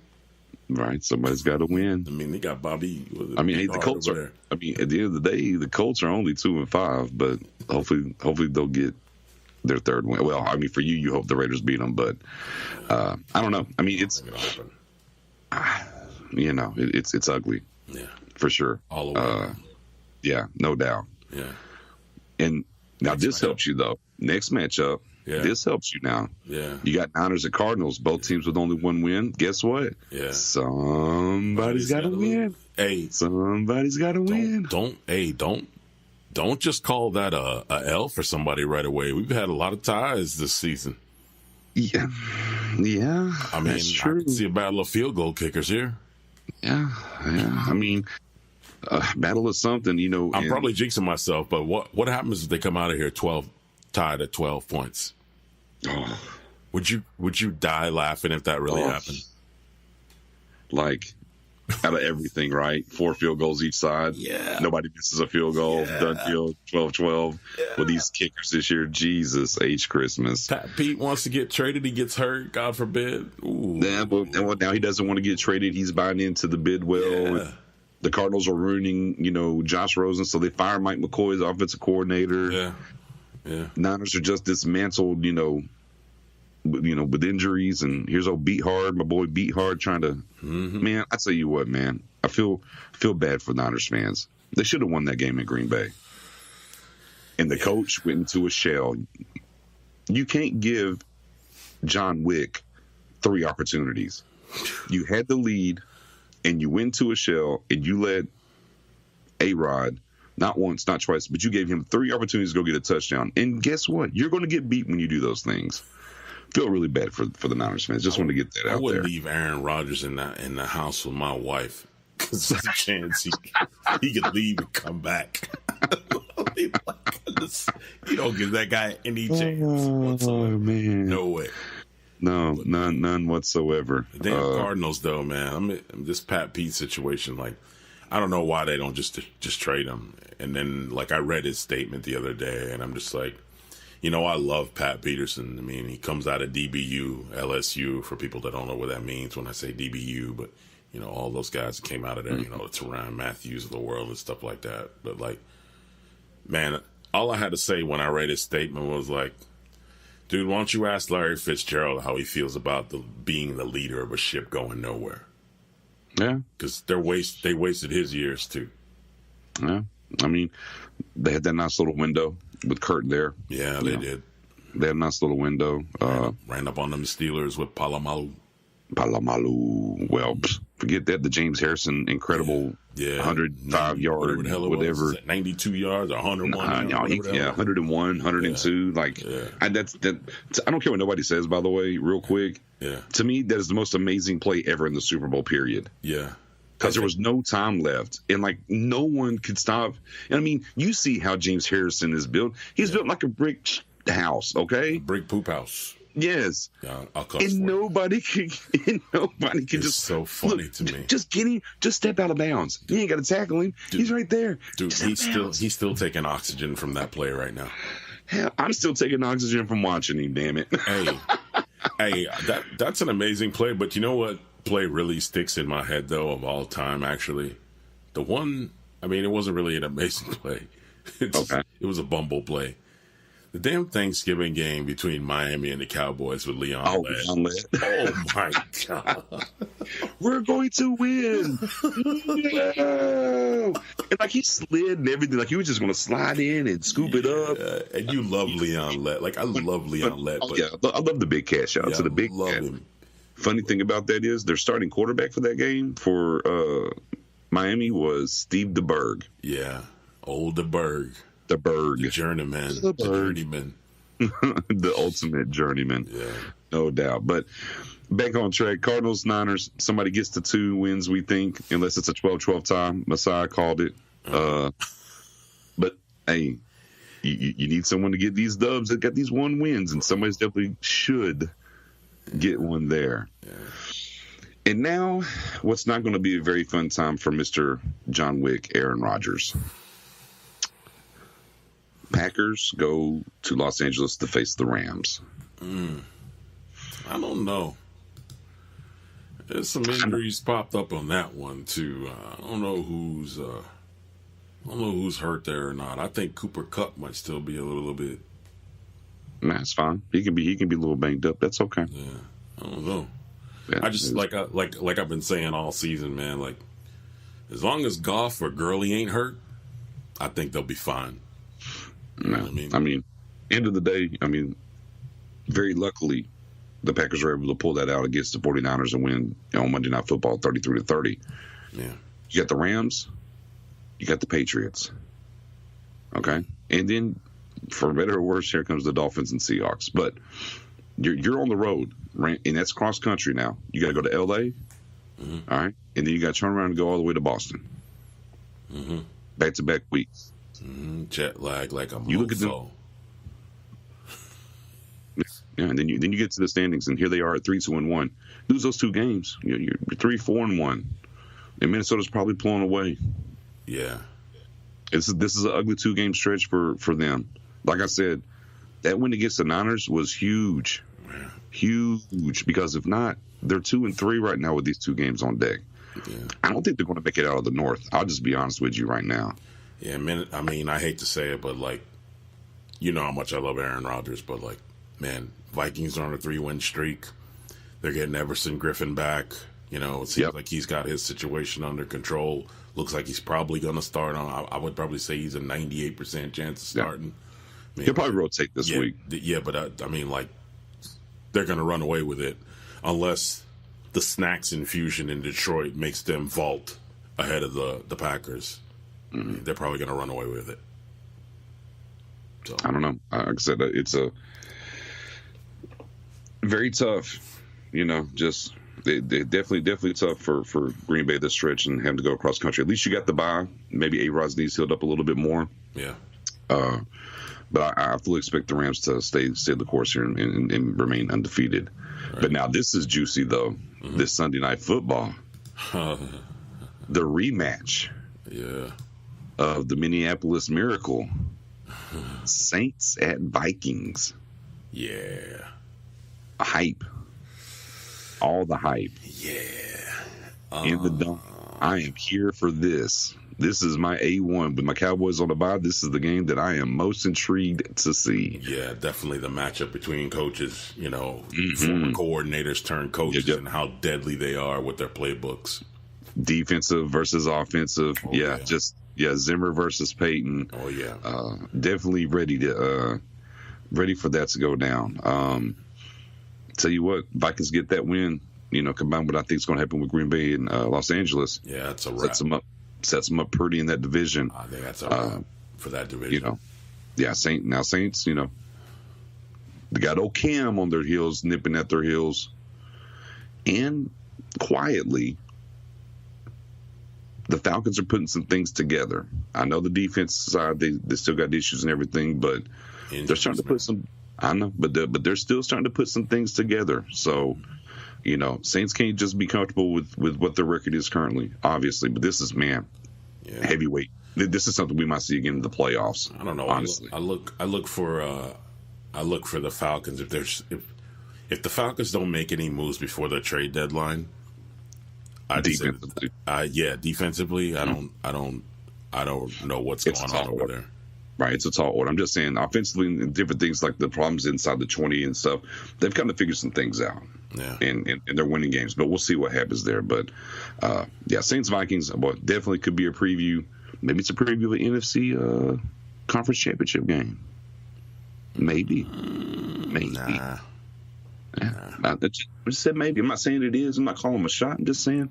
Right, somebody's got to win. I mean, they got Bobby. The Colts are. There. I mean, at the end of the day, the Colts are only 2-5, but hopefully they'll get their third win. Well, I mean, for you hope the Raiders beat them, but I don't know. I mean, it's it's ugly. Yeah, for sure. All the way. Yeah, no doubt. Yeah. And now this helps you, though. Next matchup, this helps you now. Yeah. You got Niners and Cardinals, both teams with only one win. Guess what? Yeah. Somebody's got to win. Hey. Somebody's got to win. Don't just call that a L for somebody right away. We've had a lot of ties this season. Yeah. Yeah. I mean, I can see a battle of field goal kickers here. Yeah. I mean, battle is something, I'm probably jinxing myself, but what happens if they come out of here tied at 12 points? Oh. Would you die laughing if that really happened? Like, out of everything, right? 4 field goals each side. Yeah. Nobody misses a field goal. Yeah. Done deal. 12-12. Yeah. With these kickers this year. Jesus H. Christmas. Pat Pete wants to get traded. He gets hurt. God forbid. Ooh. Yeah, but now he doesn't want to get traded. He's buying into the bid well. Yeah. The Cardinals are ruining, Josh Rosen, so they fire Mike McCoy as offensive coordinator. Yeah. Niners are just dismantled, with injuries. And here's old Beat Hard, my boy Beat Hard, trying to. Mm-hmm. Man, I tell you what, man, I feel bad for Niners fans. They should have won that game in Green Bay. And the coach went into a shell. You can't give John Wick 3 opportunities. You had the lead. And you went to a shell, and you let A-Rod, not once, not twice, but you gave him 3 opportunities to go get a touchdown. And guess what? You're going to get beat when you do those things. Feel really bad for the Niners fans. Just want to get that out there. I wouldn't leave Aaron Rodgers in the house with my wife, because there's a chance he could leave and come back. You don't give that guy any chance whatsoever. Oh, man. No way. No, none whatsoever. The damn Cardinals, though, man. This Pat Pete situation, I don't know why they don't just trade him. And then, I read his statement the other day, and I'm just like, I love Pat Peterson. I mean, he comes out of DBU, LSU, for people that don't know what that means when I say DBU, but, all those guys that came out of there, the Tyrann Matthews of the world and stuff like that. But, man, all I had to say when I read his statement was, Dude, why don't you ask Larry Fitzgerald how he feels about being the leader of a ship going nowhere? Yeah. Because they wasted his years, too. Yeah. I mean, they had that nice little window with Kurt there. Yeah, they did. They had a nice little window. Ran up on them Steelers with Palomalu. Well, forget that. The James Harrison incredible 105 yard, whatever. 92 yards, 101. 101, 102. I don't care what nobody says, by the way, real quick. Yeah. To me, that is the most amazing play ever in the Super Bowl, period. Yeah. Because there was no time left, and no one could stop. And I mean, you see how James Harrison is built. He's built like a brick house, okay? A brick poop house. Yes. Yeah, and nobody can just. So funny to me. Just step out of bounds. You ain't got to tackle him. Dude, he's right there. Dude, he's still taking oxygen from that play right now. Hell, I'm still taking oxygen from watching him. Damn it. Hey, that's an amazing play. But you know what play really sticks in my head though of all time? Actually, the one. I mean, it wasn't really an amazing play. It was a bumble play. The damn Thanksgiving game between Miami and the Cowboys with Leon Lett. Oh, my God. We're going to win. No. And he slid and everything. He was just going to slide in and scoop it up. And you love Leon Lett. I love Leon Lett. I love the big cash out. To the big love him. Funny thing about that is their starting quarterback for that game for Miami was Steve DeBerg. Yeah. Old DeBerg. The journeyman. The ultimate journeyman. Yeah. No doubt. But back on track, Cardinals, Niners, somebody gets to 2 wins, we think, unless it's a 12-12 tie. Messiah called it. But, hey, you need someone to get these dubs that got these 1 wins, and somebody's definitely should get one there. Yeah. And now, what's not going to be a very fun time for Mr. John Wick, Aaron Rodgers. Packers go to Los Angeles to face the Rams. I don't know. There's some injuries popped up on that one too. I don't know who's hurt there or not. I think Cooper Kupp might still be a little bit. That's fine. He can be a little banged up. That's okay. Yeah, I don't know. Yeah, I just like I've been saying all season, man. As long as Goff or Gurley ain't hurt, I think they'll be fine. You know what I mean, end of the day, very luckily, the Packers were able to pull that out against the 49ers and win on Monday Night Football 33-30. Yeah. You got the Rams, you got the Patriots. Okay? And then, for better or worse, here comes the Dolphins and Seahawks. But you're on the road, right? And that's cross country now. You got to go to L.A., all right? And then you got to turn around and go all the way to Boston. Back-to-back weeks. Jet lag like a mofo. You look at them. Yeah, and then you get to the standings, and here they are at 3-2-1. Lose those 2 games, you're 3-4-1, and Minnesota's probably pulling away. Yeah, this is an ugly 2-game stretch for them. Like I said, that win against the Niners was huge, huge. Because if not, they're 2-3 right now with these 2 games on deck. Yeah. I don't think they're going to make it out of the North. I'll just be honest with you right now. Yeah, I hate to say it, but you know how much I love Aaron Rodgers, but man, Vikings are on a 3-win streak. They're getting Everson Griffin back. It seems like he's got his situation under control. Looks like he's probably going to start on. I would probably say he's a 98% chance of starting. He'll probably rotate this week. Yeah, but they're going to run away with it unless the snacks infusion in Detroit makes them vault ahead of the Packers. They're probably going to run away with it. So. I don't know. Like I said, it's a very tough. Just they definitely tough for Green Bay this stretch and having to go across country. At least you got the bye. Maybe A-Rod's knees healed up a little bit more. Yeah. But I fully expect the Rams to stay the course here and remain undefeated. Right. But now this is juicy though. This Sunday Night Football, the rematch. Yeah. Of the Minneapolis Miracle, Saints at Vikings. Yeah. Hype. All the hype. Yeah. In the dome. I am here for this. This is my A1 with my Cowboys on the bye. This is the game that I am most intrigued to see. Yeah, definitely the matchup between coaches, former coordinators turned coaches, and how deadly they are with their playbooks. Defensive versus offensive. Zimmer versus Peyton. Oh yeah. Definitely ready for that to go down. Tell you what, Vikings get that win, combined with what I think is going to happen with Green Bay and Los Angeles. Yeah, that's a wrap. Sets them up pretty in that division. I think that's a wrap for that division. Saints, they got old Cam on their heels, nipping at their heels. And quietly, the Falcons are putting some things together. I know the defense side, they still got issues and everything, but they're starting to put some. I know, but they're still starting to put some things together. So, Saints can't just be comfortable with what their record is currently, obviously. But this is heavyweight. This is something we might see again in the playoffs. I don't know. Honestly, I look for the Falcons if the Falcons don't make any moves before the trade deadline. Defensively, I don't know what's going on over there. Right, it's a tall order. I'm just saying, offensively and different things like the problems inside the 20 and stuff, they've kind of figured some things out. Yeah. And they're winning games, but we'll see what happens there. But, Saints-Vikings, definitely could be a preview. Maybe it's a preview of an NFC conference championship game. Maybe. Nah. I just said maybe. I'm not saying it is. I'm not calling them a shot. I'm just saying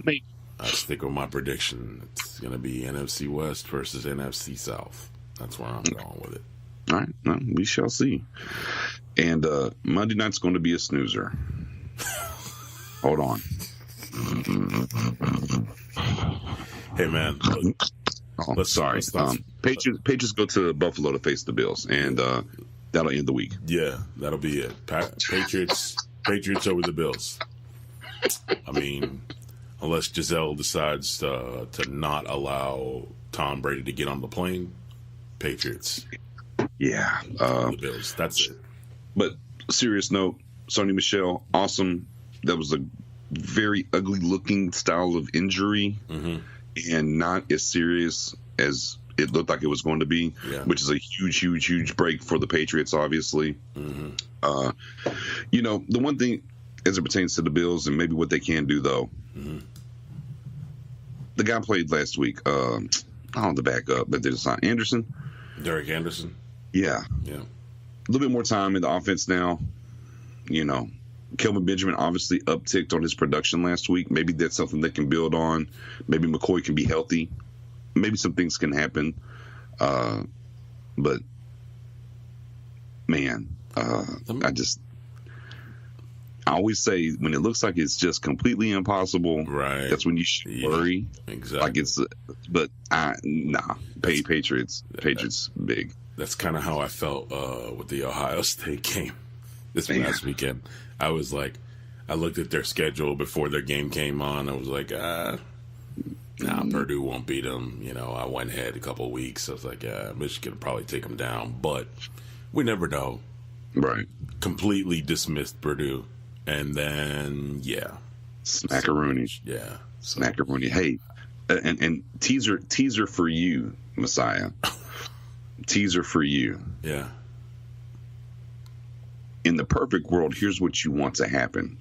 maybe. I stick with my prediction. It's going to be NFC West versus NFC South. That's where I'm going with it. All right. Well, we shall see. And Monday night's going to be a snoozer. Hold on. Hey, man. Patriots go to Buffalo to face the Bills, and that'll end the week. Yeah, that'll be it. Patriots over the Bills. I mean, unless Giselle decides to not allow Tom Brady to get on the plane, Patriots. Yeah. The Bills. That's it. But serious note, Sony Michel, awesome. That was a very ugly looking style of injury, and not as serious as it looked like it was going to be, which is a huge break for the Patriots, obviously. The one thing as it pertains to the Bills and maybe what they can do, though, the guy played last week, the backup, but there's not Anderson. Derek Anderson? Yeah. A little bit more time in the offense now. Kelvin Benjamin obviously upticked on his production last week. Maybe that's something they can build on. Maybe McCoy can be healthy. Maybe some things can happen. But, man, I always say when it looks like it's just completely impossible, right? That's when you should worry. Exactly. Patriots big. That's kind of how I felt with the Ohio State game this past weekend. I was like, I looked at their schedule before their game came on. I was like, Purdue won't beat them. I went ahead a couple of weeks. I was like, Michigan will probably take them down, but we never know. Right. Completely dismissed Purdue. And then, Smackaroony. Smackaroony. Hey, and teaser for you, Messiah. Teaser for you. Yeah. In the perfect world, here's what you want to happen.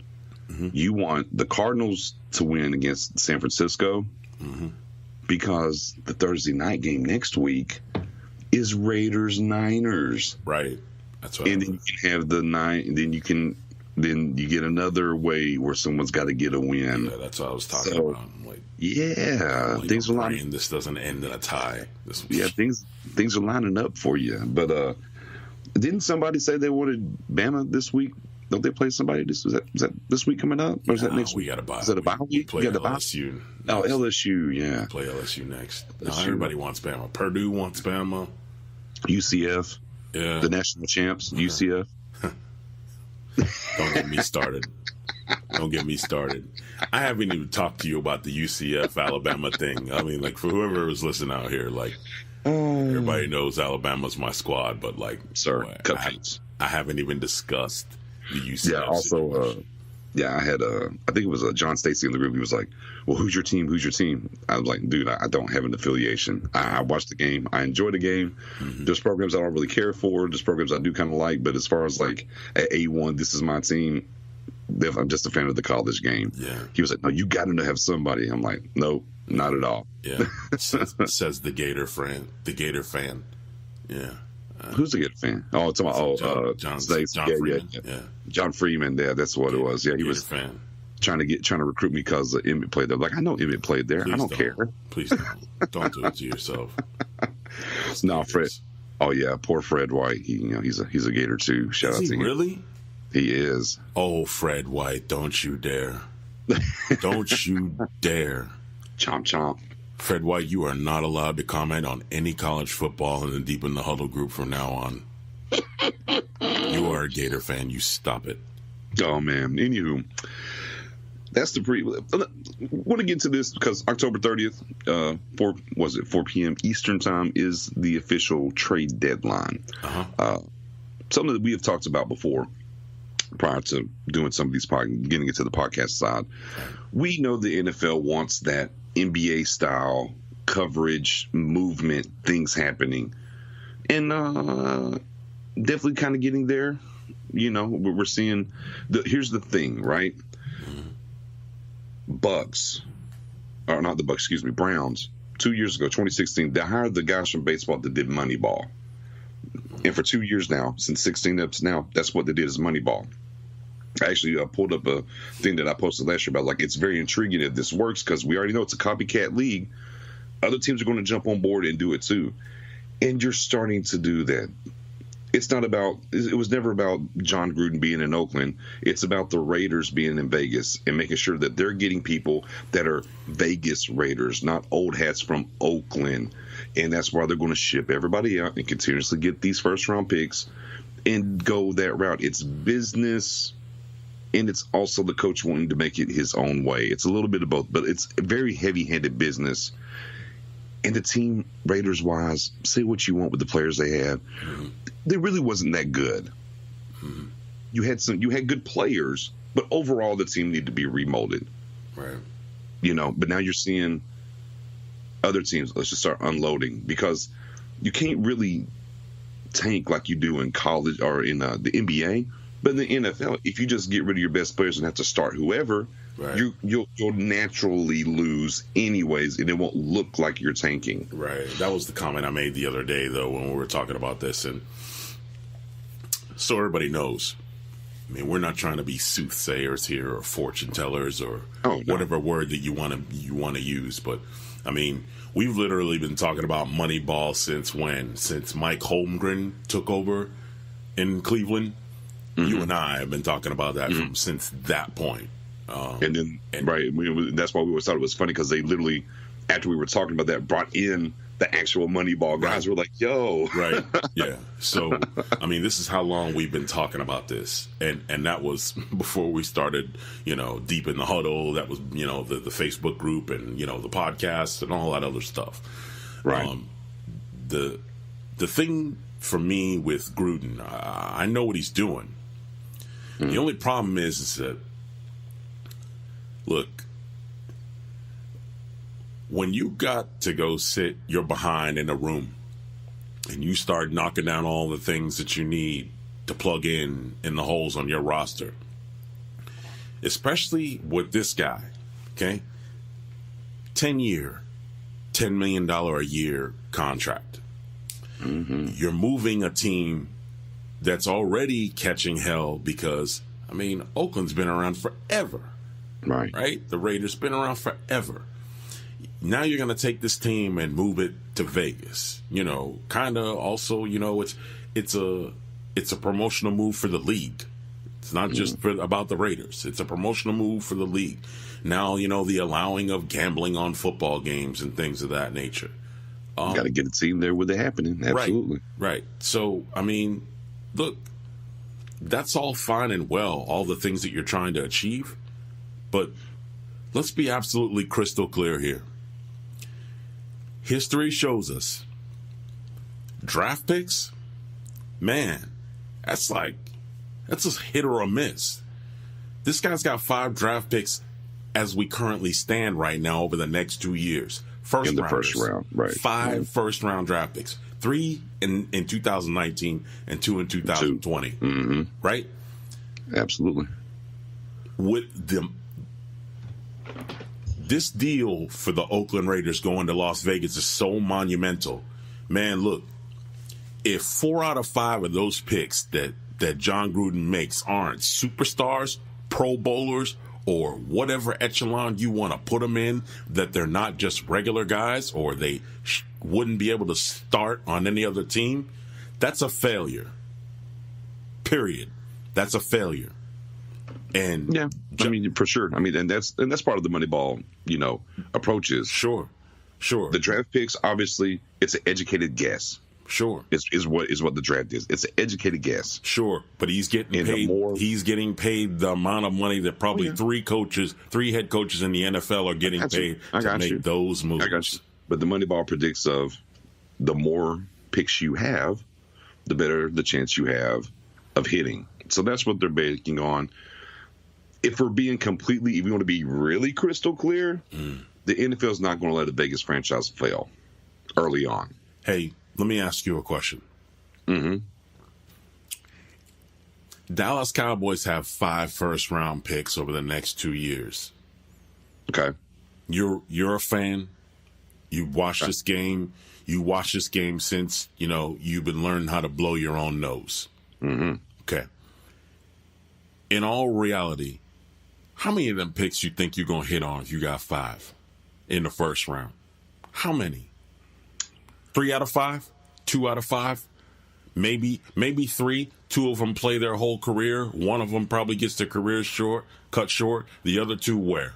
You want the Cardinals to win against San Francisco because the Thursday night game next week is Raiders-Niners. Right. That's what. And then you can have the nine. Then you get another way where someone's got to get a win. Yeah, that's what I was talking about. Things are lining. This doesn't end in a tie. Things are lining up for you. But didn't somebody say they wanted Bama this week? Don't they play somebody? Is that this week coming up, or is that next week? We got a bye. Is that a bye week? Play LSU. Oh, LSU, yeah. Play LSU next. No, everybody wants Bama. Purdue wants Bama. UCF. Yeah. The national champs. UCF. Don't get me started. I haven't even talked to you about the UCF Alabama thing. I mean, like, for whoever is listening out here, like, everybody knows Alabama's my squad, but, like, sir, I haven't even discussed the UCF. Yeah, also, Yeah, I think it was John Stacy in the group. He was like, well, who's your team? Who's your team? I was like, dude, I don't have an affiliation. I watched the game. I enjoy the game. Mm-hmm. There's programs I don't really care for. There's programs I do kind of like. But as far as like at A1, this is my team, I'm just a fan of the college game. Yeah. He was like, no, you got to have somebody. I'm like, no, not at all. Yeah. says the Gator fan. The Gator fan. Yeah. Who's the Gator fan? Oh, it's about John Freeman. Yeah. John Freeman. Yeah, that's what it was. Yeah, he was fan. trying to recruit me because Emmett played there. Like, I know Emmett played there. Please I don't care. Please don't do it to yourself. No, Fred. Oh yeah, poor Fred White. He's a Gator too. Shout out to him. Really? He is. Oh, Fred White, don't you dare! Don't you dare! Chomp chomp. Fred White, you are not allowed to comment on any college football in the Deep in the Huddle group from now on. You are a Gator fan. You stop it. Oh, man. Anywho, that's the want to get to this because October 30th, 4 p.m. Eastern time is the official trade deadline. Uh-huh. Something that we have talked about before prior to doing some of these getting into the podcast side. We know the NFL wants that NBA style coverage, movement, things happening, and definitely kind of getting there. We're seeing here's the thing, right? Browns 2 years ago, 2016, they hired the guys from baseball that did Moneyball, and for 2 years now, since 16 up to now, that's what they did is Moneyball. I actually pulled up a thing that I posted last year about, like, it's very intriguing if this works because we already know it's a copycat league. Other teams are going to jump on board and do it too. And you're starting to do that. It was never about John Gruden being in Oakland. It's about the Raiders being in Vegas and making sure that they're getting people that are Vegas Raiders, not old hats from Oakland. And that's why they're going to ship everybody out and continuously get these first round picks and go that route. It's business. And it's also the coach wanting to make it his own way. It's a little bit of both, but it's a very heavy-handed business. And the team, Raiders-wise, say what you want with the players they had. Mm-hmm. They really wasn't that good. Mm-hmm. You had good players, but overall the team needed to be remolded. Right. But now you're seeing other teams. Let's just start unloading because you can't really tank like you do in college or in the NBA. But in the NFL, if you just get rid of your best players and have to start whoever, right, you'll naturally lose anyways, and it won't look like you're tanking. Right. That was the comment I made the other day, though, when we were talking about this. And so everybody knows. I mean, we're not trying to be soothsayers here or fortune tellers or whatever word that you want to use. But, I mean, we've literally been talking about Moneyball since when? Since Mike Holmgren took over in Cleveland. Mm-hmm. You and I have been talking about that since that point. Right. That's why we always thought it was funny because they literally, after we were talking about that, brought in the actual Moneyball guys. Right. Were like, yo. Right. Yeah. So, I mean, this is how long we've been talking about this. And that was before we started, Deep in the Huddle. That was, the Facebook group and, the podcast and all that other stuff. Right. The thing for me with Gruden, I know what he's doing. The only problem is that, look, when you got to go sit your behind in a room and you start knocking down all the things that you need to plug in the holes on your roster, especially with this guy, okay? 10-year, $10 million a year contract. Mm-hmm. You're moving a team that's already catching hell because, I mean, Oakland's been around forever. Right? The Raiders been around forever. Now you're going to take this team and move it to Vegas. Kind of also, it's a promotional move for the league. It's not just about the Raiders. It's a promotional move for the league. Now, the allowing of gambling on football games and things of that nature. Got to get a team there where they're happening. Absolutely. Right. So, I mean, look, that's all fine and well, all the things that you're trying to achieve. But let's be absolutely crystal clear here. History shows us draft picks, man, that's a hit or a miss. This guy's got 5 draft picks as we currently stand right now over the next 2 years. In the first round, right. 5 first-round draft picks. 3 in 2019 and 2 in 2020. Mm-hmm. Right? Absolutely. This deal for the Oakland Raiders going to Las Vegas is so monumental. Man, look, if 4 out of 5 of those picks that John Gruden makes aren't superstars, Pro Bowlers, or whatever echelon you want to put them in, that they're not just regular guys or they wouldn't be able to start on any other team, that's a failure. Period. That's a failure. And yeah, I mean, for sure. I mean, and that's part of the Moneyball, approaches. Sure. The draft picks, obviously, it's an educated guess. Sure, is what the draft is. It's an educated guess. Sure, but he's getting paid. He's getting paid the amount of money that probably 3 head coaches in the NFL are getting paid to make those moves. I got you. But the Moneyball predicts of the more picks you have, the better the chance you have of hitting. So that's what they're banking on. If we want to be really crystal clear, the NFL is not going to let a Vegas franchise fail early on. Hey, let me ask you a question. Mm-hmm. Dallas Cowboys have 5 first-round picks over the next 2 years. Okay. You're a fan. You watch this game. You watch this game since, you've been learning how to blow your own nose. Mm-hmm. Okay. In all reality, how many of them picks you think you're going to hit on if you got 5 in the first round? How many? 3 out of 5? 2 out of 5? Maybe 3. 2 of them play their whole career. 1 of them probably gets their career cut short. The other 2 where?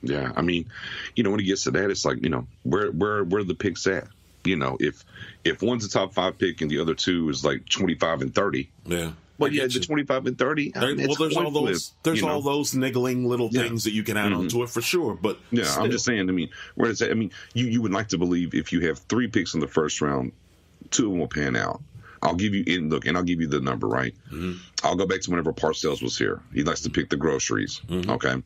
Yeah, I mean, when it gets to that, it's like, where are the picks at? If one's a top 5 pick and the other 2 is like 25 and 30. Yeah. Well, yeah, the 25 and 30. There's all those niggling little things that you can add onto it for sure. But yeah, still. I'm just saying. I mean, where it's at, I mean, you would like to believe if you have 3 picks in the first round, 2 of them will pan out. I'll give you I'll give you the number, right? Mm-hmm. I'll go back to whenever Parcells was here. He likes to pick the groceries. Mm-hmm. Okay,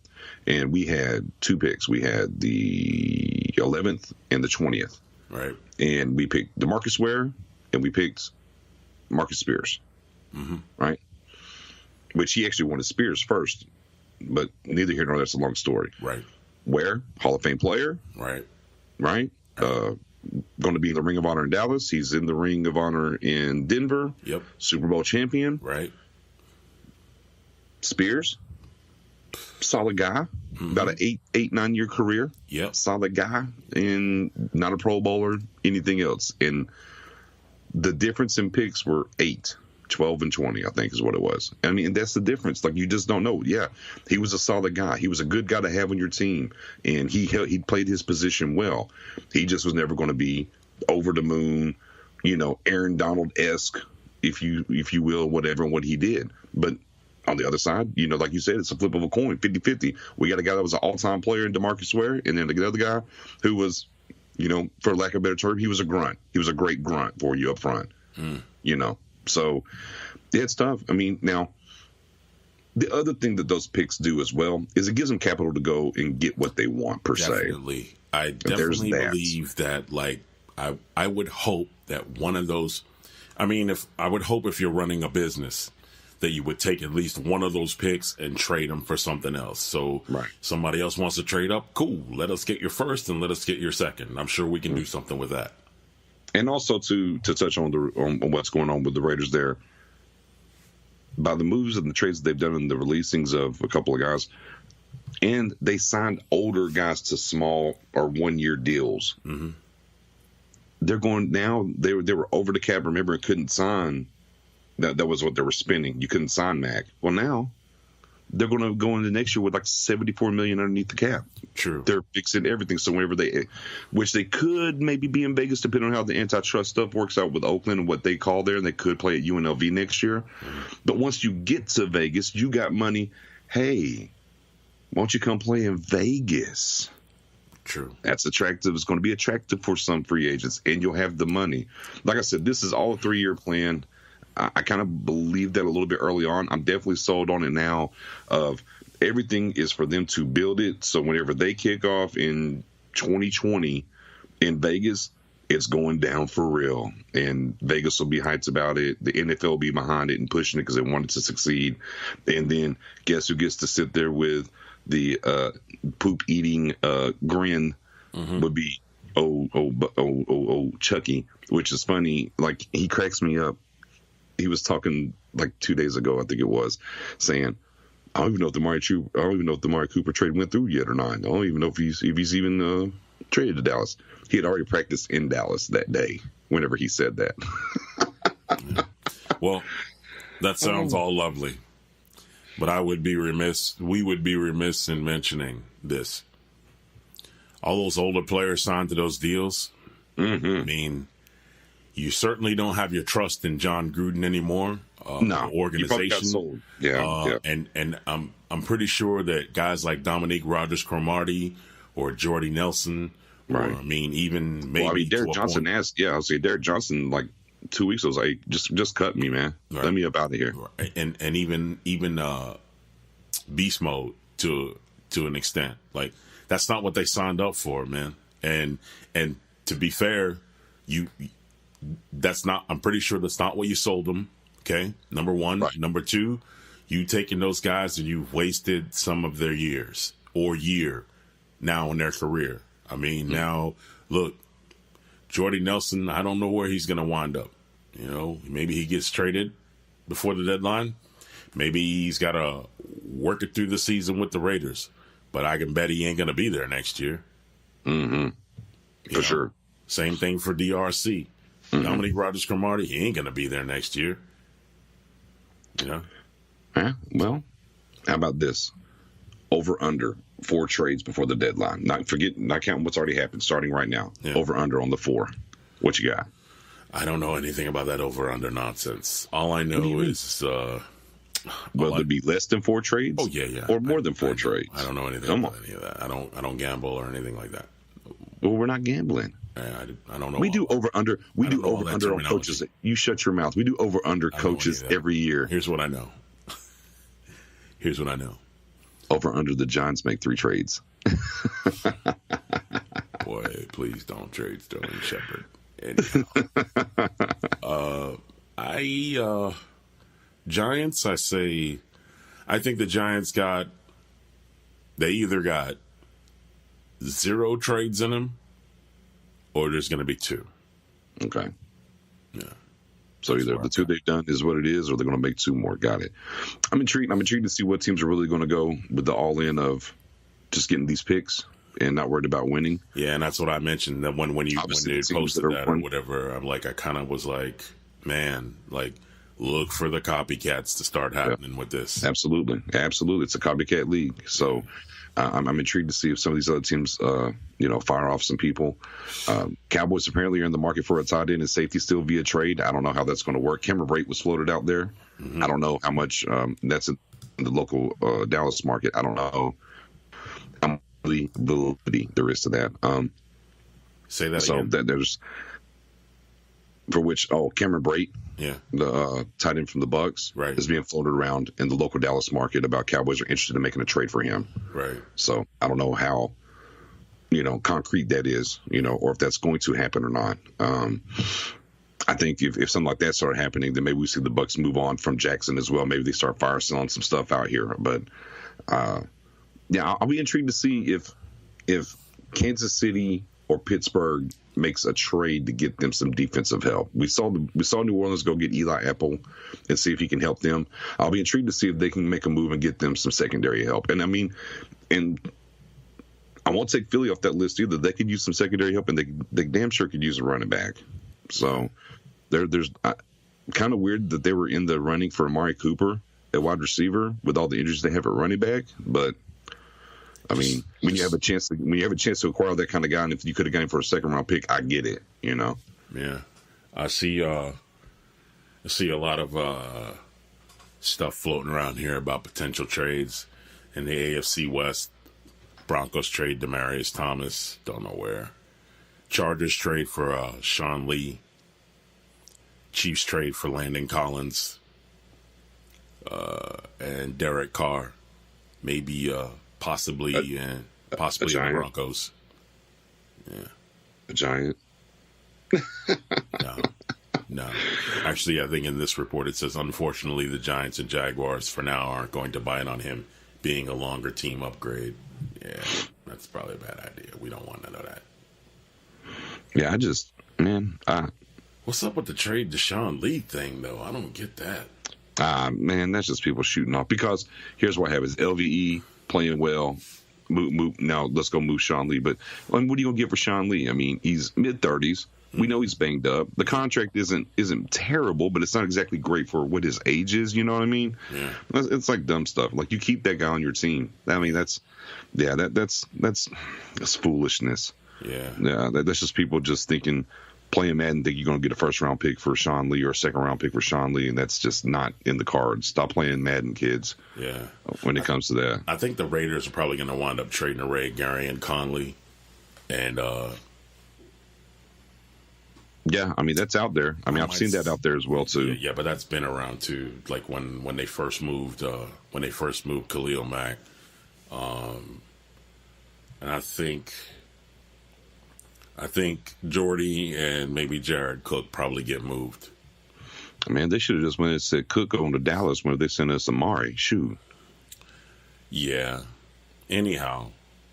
and we had 2 picks. We had the 11th and the 20th. Right. And we picked DeMarcus Ware and we picked Marcus Spears. Mm-hmm. Right. Which he actually wanted Spears first, but neither here nor there. That's a long story. Right. Ware, Hall of Fame player. Right. Right. Going to be in the Ring of Honor in Dallas. He's in the Ring of Honor in Denver. Yep. Super Bowl champion. Right. Spears, solid guy. Mm-hmm. About an 9 year career. Yep. Solid guy, and not a Pro Bowler, anything else. And the difference in picks were 8. 12 and 20, I think is what it was. I mean, that's the difference. Like, you just don't know. Yeah, he was a solid guy. He was a good guy to have on your team, and he played his position well. He just was never going to be over the moon, Aaron Donald-esque, if you will, whatever, and what he did. But on the other side, like you said, it's a flip of a coin, 50-50. We got a guy that was an all-time player in DeMarcus Ware, and then the other guy who was, for lack of a better term, he was a grunt. He was a great grunt for you up front, So, yeah, it's tough. I mean, now, the other thing that those picks do as well is it gives them capital to go and get what they want, per se. I definitely believe that, like, I would hope that one of those, if you're running a business, that you would take at least one of those picks and trade them for something else. So somebody else wants to trade up, cool. Let us get your first and let us get your second. I'm sure we can do something with that. And also to touch on what's going on with the Raiders there, by the moves and the trades that they've done and the releasings of a couple of guys, and they signed older guys to small or 1 year deals. Mm-hmm. They're going now. They were over the cap. Remember, and couldn't sign. That was what they were spending. You couldn't sign Mac. Well, now they're going to go into next year with like $74 million underneath the cap. True. They're fixing everything. So whenever which they could maybe be in Vegas, depending on how the antitrust stuff works out with Oakland and what they call there, and they could play at UNLV next year. Mm-hmm. But once you get to Vegas, you got money. Hey, why don't you come play in Vegas? True. That's attractive. It's going to be attractive for some free agents, and you'll have the money. Like I said, this is all a 3-year plan. I kind of believe that a little bit early on. I'm definitely sold on it now of everything is for them to build it. So whenever they kick off in 2020 in Vegas, it's going down for real. And Vegas will be hyped about it. The NFL will be behind it and pushing it because they want it to succeed. And then guess who gets to sit there with the poop eating grin would be Chucky, which is funny. Like, he cracks me up. He was talking like 2 days ago, I think it was, saying, I don't even know if the Amari Cooper trade went through yet or not. I don't even know if he's even traded to Dallas. He had already practiced in Dallas that day whenever he said that. Yeah. Well, that sounds all lovely, but we would be remiss in mentioning this. All those older players signed to those deals. I mean, you certainly don't have your trust in John Gruden anymore. No, organization. Yeah. And I'm pretty sure that guys like Dominique Rodgers-Cromartie or Jordy Nelson, right. Or, I mean, even maybe Derek Johnson asked. Yeah, I'll say Derek Johnson like 2 weeks ago was like, just cut me, man. Right. Let me up out of here. Right. And even beast mode to an extent. Like, that's not what they signed up for, man. And to be fair, I'm pretty sure that's not what you sold them. Okay, number one. Right. Number two, you taking those guys and you've wasted some of their years or year now in their career. I mean, now, look, Jordy Nelson, I don't know where he's going to wind up. You know, maybe he gets traded before the deadline. Maybe he's got to work it through the season with the Raiders. But I can bet he ain't going to be there next year. For sure. Same thing for DRC. Dominique Rodgers-Cromartie, he ain't going to be there next year. You know? Yeah, well, how about this? Over under 4 trades before the deadline. Not counting what's already happened, starting right now. Yeah. Over under on the 4. What you got? I don't know anything about that over under nonsense. All I know is will there be less than 4 trades? Oh yeah. Or more than 4 trades? I don't know anything about any of that. I don't gamble or anything like that. Well, we're not gambling. I don't know. We do over under. We do over under on coaches. You shut your mouth. We do over under coaches every year. Here's what I know. Over under the Giants make 3 trades. Boy, please don't trade Sterling Shepard. Anyhow, Giants. I think the Giants they either got 0 trades in them, or there's going to be 2. Okay. Yeah. So either the 2 they've done is what it is, or they're going to make 2 more. Got it. I'm intrigued to see what teams are really going to go with the all-in of just getting these picks and not worried about winning. Yeah, and that's what I mentioned. That when they posted that or whatever, I kind of was like, man, like, look for the copycats to start happening with this. Absolutely. It's a copycat league. So I'm intrigued to see if some of these other teams, fire off some people. Cowboys apparently are in the market for a tight end and safety still via trade. I don't know how that's going to work. Cameron Brate was floated out there. I don't know how much that's in the local Dallas market. I don't know how much validity there is to that. Say that again. So there's for which Cameron Brate, the tight end from the Bucks, right, is being floated around in the local Dallas market about Cowboys are interested in making a trade for him. Right. So I don't know how concrete that is, or if that's going to happen or not. I think if something like that started happening, then maybe we see the Bucks move on from Jackson as well. Maybe they start fire selling some stuff out here. But I'll be intrigued to see if Kansas City or Pittsburgh makes a trade to get them some defensive help. We saw New Orleans go get Eli Apple and see if he can help them. I'll be intrigued to see if they can make a move and get them some secondary help. And I won't take Philly off that list either. They could use some secondary help, and they damn sure could use a running back. So there's kind of weird that they were in the running for Amari Cooper at wide receiver with all the injuries they have at running back. But I mean, when you have a chance to acquire that kind of guy, and if you could have got him for a 2nd-round pick, I get it. Yeah, I see a lot of stuff floating around here about potential trades in the AFC West. Broncos trade Demaryius Thomas, don't know where. Chargers trade for Sean Lee. Chiefs trade for Landon Collins and Derek Carr. maybe possibly in the Broncos. Yeah, a Giant. No. Actually, I think in this report it says, unfortunately, the Giants and Jaguars for now aren't going to bite on him being a longer team upgrade. Yeah, that's probably a bad idea. We don't want to know that. Yeah, what's up with the trade Deshaun Lee thing, though? I don't get that. Man, that's just people shooting off. Because here's what happens. LVE playing well. Move, now let's go move Sean Lee. But what are you going to get for Sean Lee? I mean, he's mid-30s. We know he's banged up. The contract isn't terrible, but it's not exactly great for what his age is. You know what I mean? Yeah. It's like dumb stuff. Like, you keep that guy on your team. I mean, that's foolishness. Yeah. That's just people just thinking, playing Madden, think you're going to get a first-round pick for Sean Lee or a second-round pick for Sean Lee, and that's just not in the cards. Stop playing Madden, kids. Yeah. When it comes to that. I think the Raiders are probably going to wind up trading away Gary and Conley. And, yeah, I mean, that's out there. I mean, I've seen that out there as well too. Yeah, but that's been around too. Like when they first moved Khalil Mack, and I think Jordy and maybe Jared Cook probably get moved. Man, they should have just went and said Cook on to Dallas when they sent us Amari. Shoot. Yeah. Anyhow,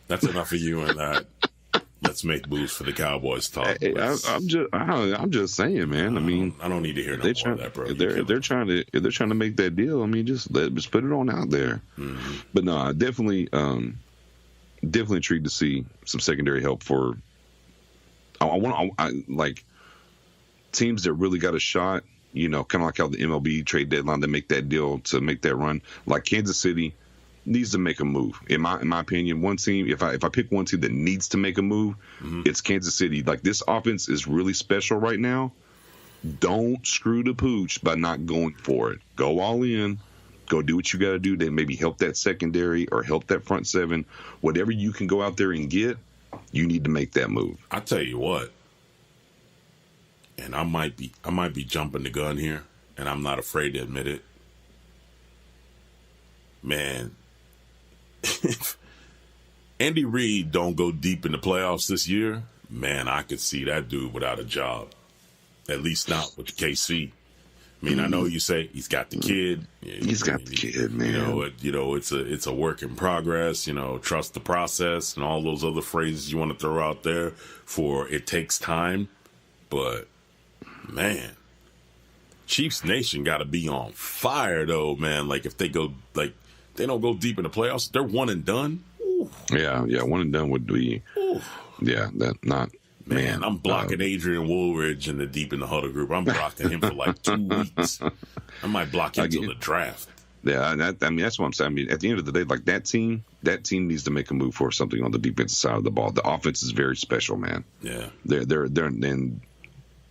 that's enough of you and that. Let's make moves for the Cowboys talk. I'm just saying, man. I mean, I don't need to hear no more of that, bro. They're trying to make that deal. I mean, just put it on out there. Mm-hmm. But no, I definitely intrigued to see some secondary help for. I like teams that really got a shot. You know, kind of like how the MLB trade deadline to make that deal, to make that run. Like Kansas City needs to make a move. In my opinion, one team, if I pick one team that needs to make a move, it's Kansas City. Like, this offense is really special right now. Don't screw the pooch by not going for it. Go all in. Go do what you got to do to maybe help that secondary or help that front seven. Whatever you can go out there and get, you need to make that move. I tell you what, and I might be jumping the gun here, and I'm not afraid to admit it. Man, if Andy Reid don't go deep in the playoffs this year, man, I could see that dude without a job. At least not with the KC. I mean, I know you say he's got the kid. He's got the kid, man. It's a work in progress. You know, trust the process and all those other phrases you want to throw out there for it takes time. But man, Chiefs Nation got to be on fire though, man. Like, if they don't go deep in the playoffs, they're one and done. Ooh. Yeah, one and done would be. Ooh. Yeah, that not. Man, I'm blocking Adrian Woolridge in the Deep in the Huddle group. I'm blocking him for like 2 weeks. I might block him until the draft. Yeah, I mean, that's what I'm saying. I mean, at the end of the day, like, that team needs to make a move for something on the defensive side of the ball. The offense is very special, man. Yeah, they're and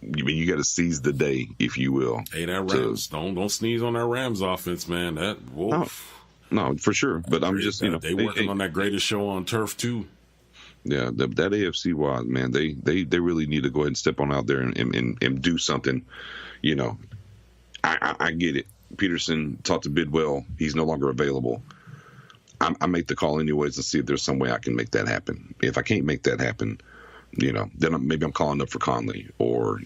you got to seize the day, if you will. Hey, that Rams, don't sneeze on that Rams offense, man. That wolf. No, for sure. But I'm just, they working on that greatest show on turf too. Yeah, that AFC wide, man, they really need to go ahead and step on out there and do something. You know, I get it. Peterson talked to Bidwell. He's no longer available. I make the call anyways to see if there's some way I can make that happen. If I can't make that happen, then maybe I'm calling up for Conley, or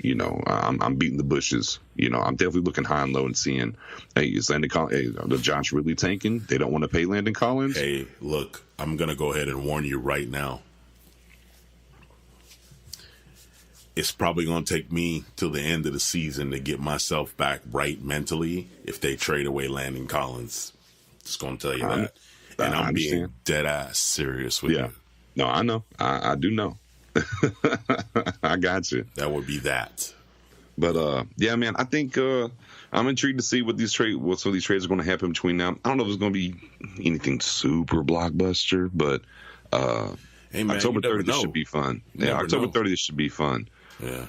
I'm beating the bushes. I'm definitely looking high and low and seeing, hey, is Landon Collins? Hey, are the Giants really tanking? They don't want to pay Landon Collins. Hey, look, I'm gonna go ahead and warn you right now. It's probably going to take me till the end of the season to get myself back right mentally if they trade away Landon Collins. Just going to tell you that. And I'm being dead ass serious with you. No, I know. I do know. I got you. That would be that. But, yeah, man, I think I'm intrigued to see what some of these trades are going to happen between now. I don't know if it's going to be anything super blockbuster, but hey, man, October 30th should be fun. October 30th should be fun. Yeah.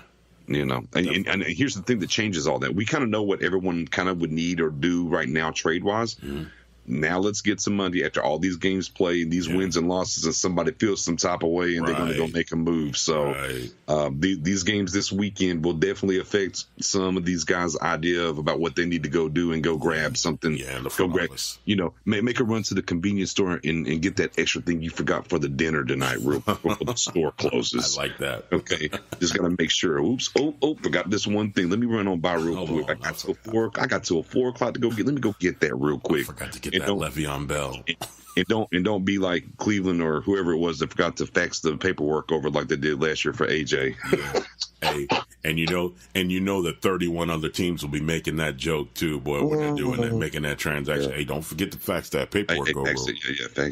And here's the thing that changes all that. We kind of know what everyone kind of would need or do right now trade-wise. Mm-hmm. now let's get some money after all these games played, these wins and losses, and somebody feels some type of way, and they're going to go make a move. So these games this weekend will definitely affect some of these guys' idea of about what they need to go do and go grab something. Yeah, go grab, make a run to the convenience store and get that extra thing you forgot for the dinner tonight real quick before the store closes. I like that. Okay, just got to make sure. Oops, forgot this one thing. Let me run on by real quick. I got till 4 o'clock to go get. Let me go get that real quick. I forgot to get that Le'Veon Bell. And don't be like Cleveland or whoever it was that forgot to fax the paperwork over like they did last year for AJ. Yeah. Hey, and you know that 31 other teams will be making that joke too, boy, when they're doing that, making that transaction. Hey, don't forget to fax that paperwork over. Fax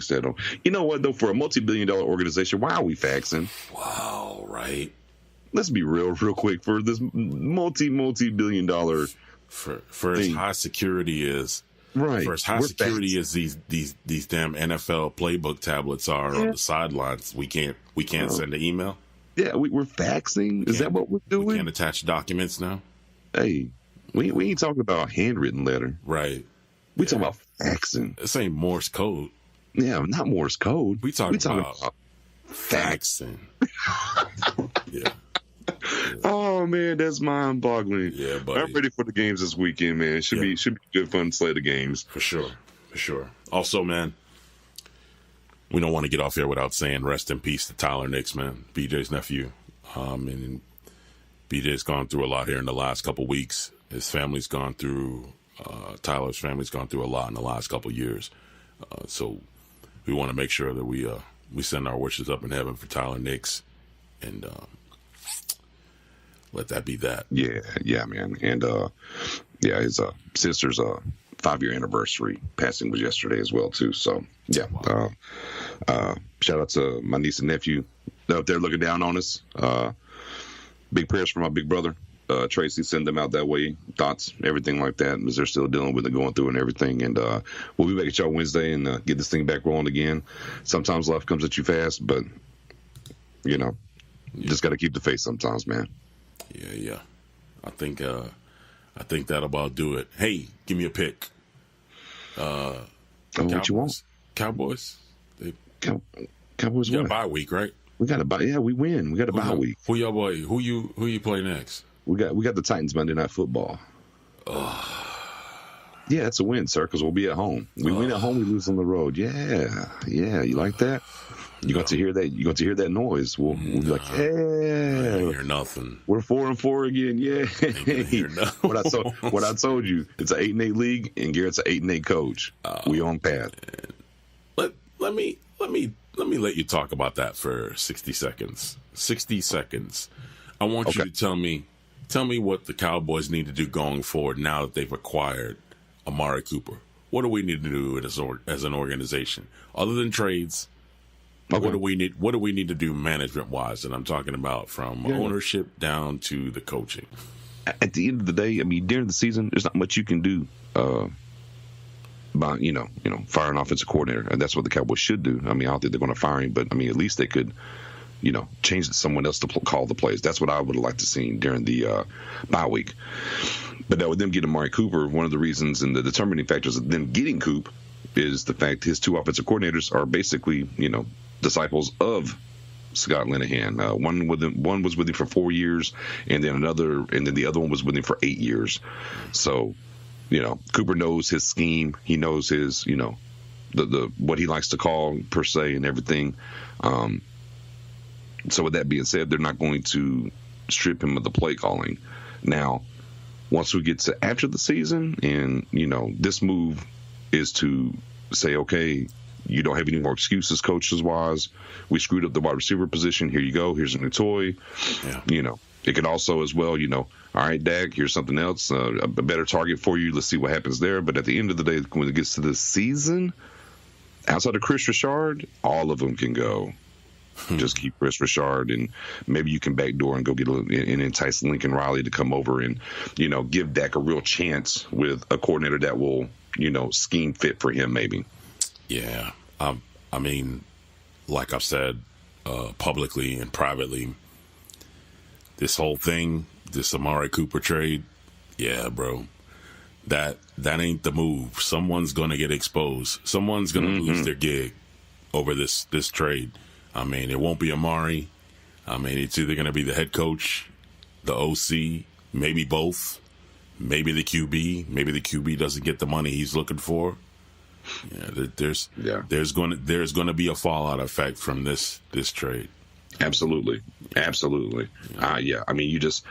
that. You know what though? For a multi-billion-dollar organization, why are we faxing? Wow, right. Let's be real quick. For this multi-billion-dollar for as high security is. Right. For as high security as these damn NFL playbook tablets are on the sidelines, we can't send an email. Yeah, we're faxing. Is that what we're doing? We can't attach documents now. Hey, we ain't talking about a handwritten letter. Right. We talking about faxing. This ain't Morse code. Yeah, not Morse code. We talking about faxing. Yeah. Oh man, that's mind-boggling. Yeah, buddy. I'm ready for the games this weekend, man. Should be good fun slate of games. For sure. Also, man, we don't want to get off here without saying rest in peace to Tyler Nix, man, BJ's nephew. And BJ's gone through a lot here in the last couple weeks. His family's gone through. Tyler's family's gone through a lot in the last couple years. So we want to make sure that we send our wishes up in heaven for Tyler Nix, and let that be that. Yeah, man. And his sister's 5-year anniversary passing was yesterday as well too. So yeah, wow. Shout out to my niece and nephew out there looking down on us. Big prayers for my big brother Tracy. Send them out that way. Thoughts, everything like that, as they're still dealing with it, going through and everything. And we'll be back at y'all Wednesday and get this thing back rolling again. Sometimes life comes at you fast, but just got to keep the faith sometimes, man. Yeah. I think that'll about do it. Hey, give me a pick. What you want? Cowboys. Cowboys got win. A bye week, right? We got a bye. Yeah, we win. We got a bye week. Who y'all boy? Who you play next? We got the Titans Monday Night Football. Yeah, it's a win, sir, because we'll be at home. We win at home, we lose on the road. Yeah. You like that? You got to hear that. You got to hear that noise. We'll be like, yeah. I ain't hear nothing. We're 4-4 again. Yeah. What I told you, it's an 8-8 league, and Garrett's an 8-8 coach. We on path. Let me let you talk about that for 60 seconds. 60 seconds. I want you to tell me what the Cowboys need to do going forward now that they've acquired Amari Cooper. What do we need to do as an organization other than trades? Okay. What do we need to do management wise? And I'm talking about from ownership down to the coaching. At the end of the day, I mean, during the season, there's not much you can do by fire an offensive coordinator, and that's what the Cowboys should do. I mean, I don't think they're going to fire him, but I mean, at least they could, change it to someone else to call the plays. That's what I would have liked to see during the bye week. But with them getting Amari Cooper, one of the reasons and the determining factors of them getting Coop is the fact his two offensive coordinators are basically, disciples of Scott Linehan. One was with him for 4 years, and then the other one was with him for 8 years. So, Cooper knows his scheme. He knows his, the what he likes to call per se and everything. So with that being said, they're not going to strip him of the play calling. Now, once we get to after the season, and this move is to say, okay, you don't have any more excuses, coaches wise. We screwed up the wide receiver position. Here you go. Here's a new toy. Yeah. It could also as well, all right, Dak, here's something else, a better target for you. Let's see what happens there. But at the end of the day, when it gets to the season, outside of Chris Richard, all of them can go. Just keep Chris Richard, and maybe you can backdoor and go get and entice Lincoln Riley to come over and, give Dak a real chance with a coordinator that will, scheme fit for him maybe. Yeah. I mean, like I've said publicly and privately, this whole thing, this Amari Cooper trade, yeah, bro. that ain't the move. Someone's going to get exposed. Someone's going to lose their gig over this trade. I mean, it won't be Amari. I mean, it's either going to be the head coach, the OC, maybe both, maybe the QB. Maybe the QB doesn't get the money he's looking for. Yeah, there's going to be a fallout effect from this trade. Absolutely. Yeah. I mean, you just,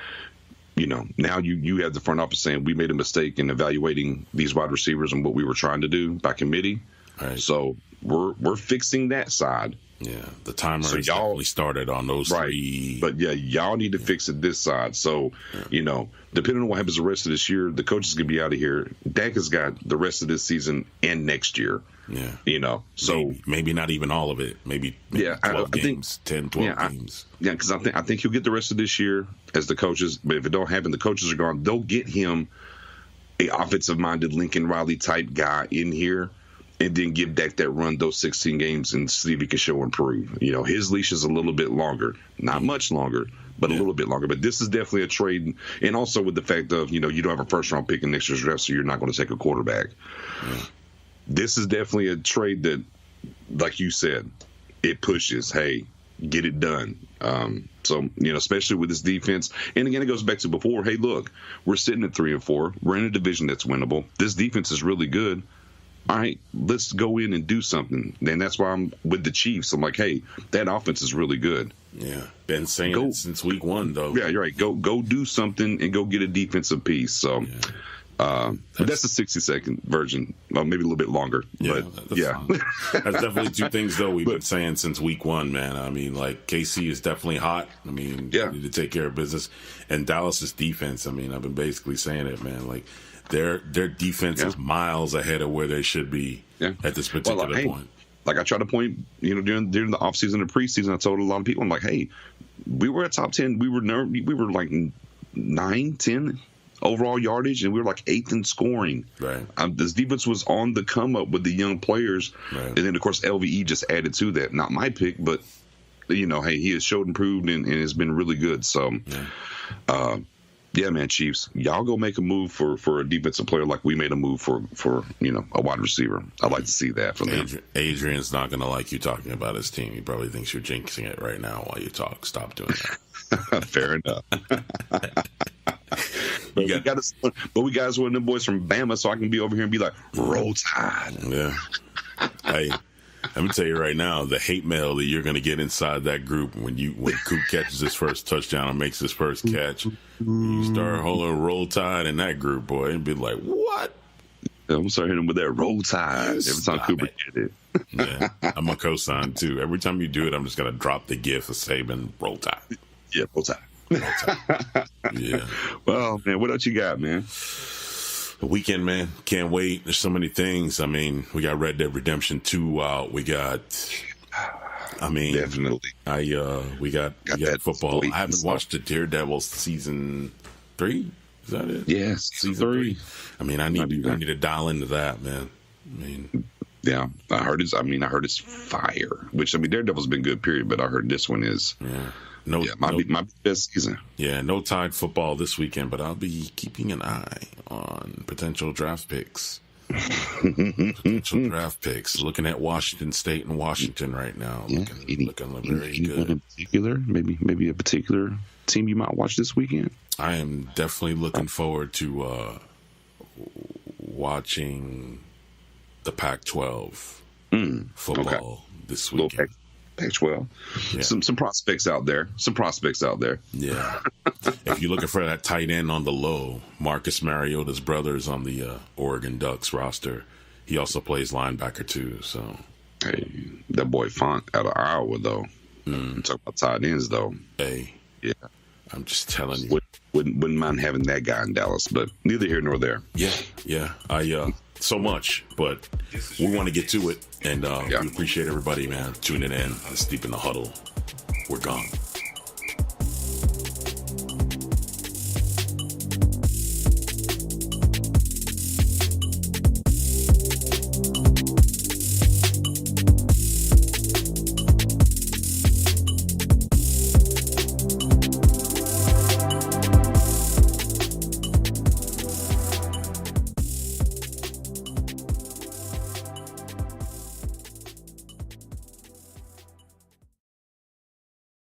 now you have the front office saying we made a mistake in evaluating these wide receivers and what we were trying to do by committee. Right. So we're fixing that side. Yeah, the timer has definitely started on those three. But yeah, y'all need to fix it this side. So, depending on what happens the rest of this year, the coach is going to be out of here. Dak has got the rest of this season and next year. Yeah. So maybe not even all of it. Maybe 12 games, 10, 12 games. Because I think he'll get the rest of this year as the coaches. But if it don't happen, the coaches are gone. They'll get him a offensive-minded Lincoln Riley type guy in here, and then give Dak that run those 16 games and see if he can show improve. His leash is a little bit longer, not much longer, but a little bit longer. But this is definitely a trade, and also with the fact of you don't have a first-round pick in next year's draft, so you're not going to take a quarterback. Yeah. This is definitely a trade that, like you said, it pushes. Hey, get it done. So especially with this defense, and again, it goes back to before. Hey, look, we're sitting at 3-4. We're in a division that's winnable. This defense is really good. All right, let's go in and do something. And that's why I'm with the Chiefs. I'm like, hey, that offense is really good. Yeah, been saying it since week 1, though. Yeah, you're right. Go do something and go get a defensive piece. So, but that's the 60-second version. Well, maybe a little bit longer. Yeah, but that's definitely two things, though, we've been saying since week 1, man. I mean, like, KC is definitely hot. I mean, they need to take care of business. And Dallas's defense, I mean, I've been basically saying it, man. Like, their defense is miles ahead of where they should be at this particular point. Like I try to point, during the offseason and preseason, I told a lot of people, I'm like, hey, we were at top 10. We were like 9, 10 overall yardage, and we were like 8th in scoring. Right. This defense was on the come up with the young players, right. And then of course LVE just added to that. Not my pick, but hey, he has showed improved and has been really good. So. Yeah, man, Chiefs, y'all go make a move for a defensive player like we made a move for a wide receiver. I'd like to see that from them. Adrian's not going to like you talking about his team. He probably thinks you're jinxing it right now while you talk. Stop doing that. Fair enough. But we got one of them boys from Bama, so I can be over here and be like, roll tide. Yeah. Hey. Let me tell you right now, the hate mail that you're going to get inside that group when Coop catches his first touchdown and makes his first catch, you start holding roll tide in that group, boy, and be like, what? I'm going to start hitting him with that roll tide every time Cooper did it. Yeah, I'm a co-sign, too. Every time you do it, I'm just going to drop the gif of Saban, roll tide. Yeah, roll tide. Roll tide. Yeah. Well, man, what else you got, man? The weekend, man. Can't wait. There's so many things. I mean, we got Red Dead Redemption 2 out. We got, definitely. We got football. I haven't watched the Daredevil season 3. Is that it? Yes, season 3. I mean, I need to dial into that, man. Yeah, I heard it's fire. Which Daredevil's been good, period. But I heard this one is. Yeah. My best season. Yeah, no Tide football this weekend, but I'll be keeping an eye on potential draft picks. Looking at Washington State and Washington right now. Looking very good. In particular, maybe a particular team you might watch this weekend. I am definitely looking forward to watching the Pac-12 football this weekend. Pac-12. Yeah. Some prospects out there. Yeah. If you're looking for that tight end on the low, Marcus Mariota's brother's on the Oregon Ducks roster. He also plays linebacker too. So, hey, that boy Font out of Iowa though. Talk about tight ends though. Hey, yeah. I'm just telling you. Wouldn't mind having that guy in Dallas, but neither here nor there. Yeah. So much, but we want to get to it, and we appreciate everybody, man, tuning in. It's Deep in the Huddle. We're gone.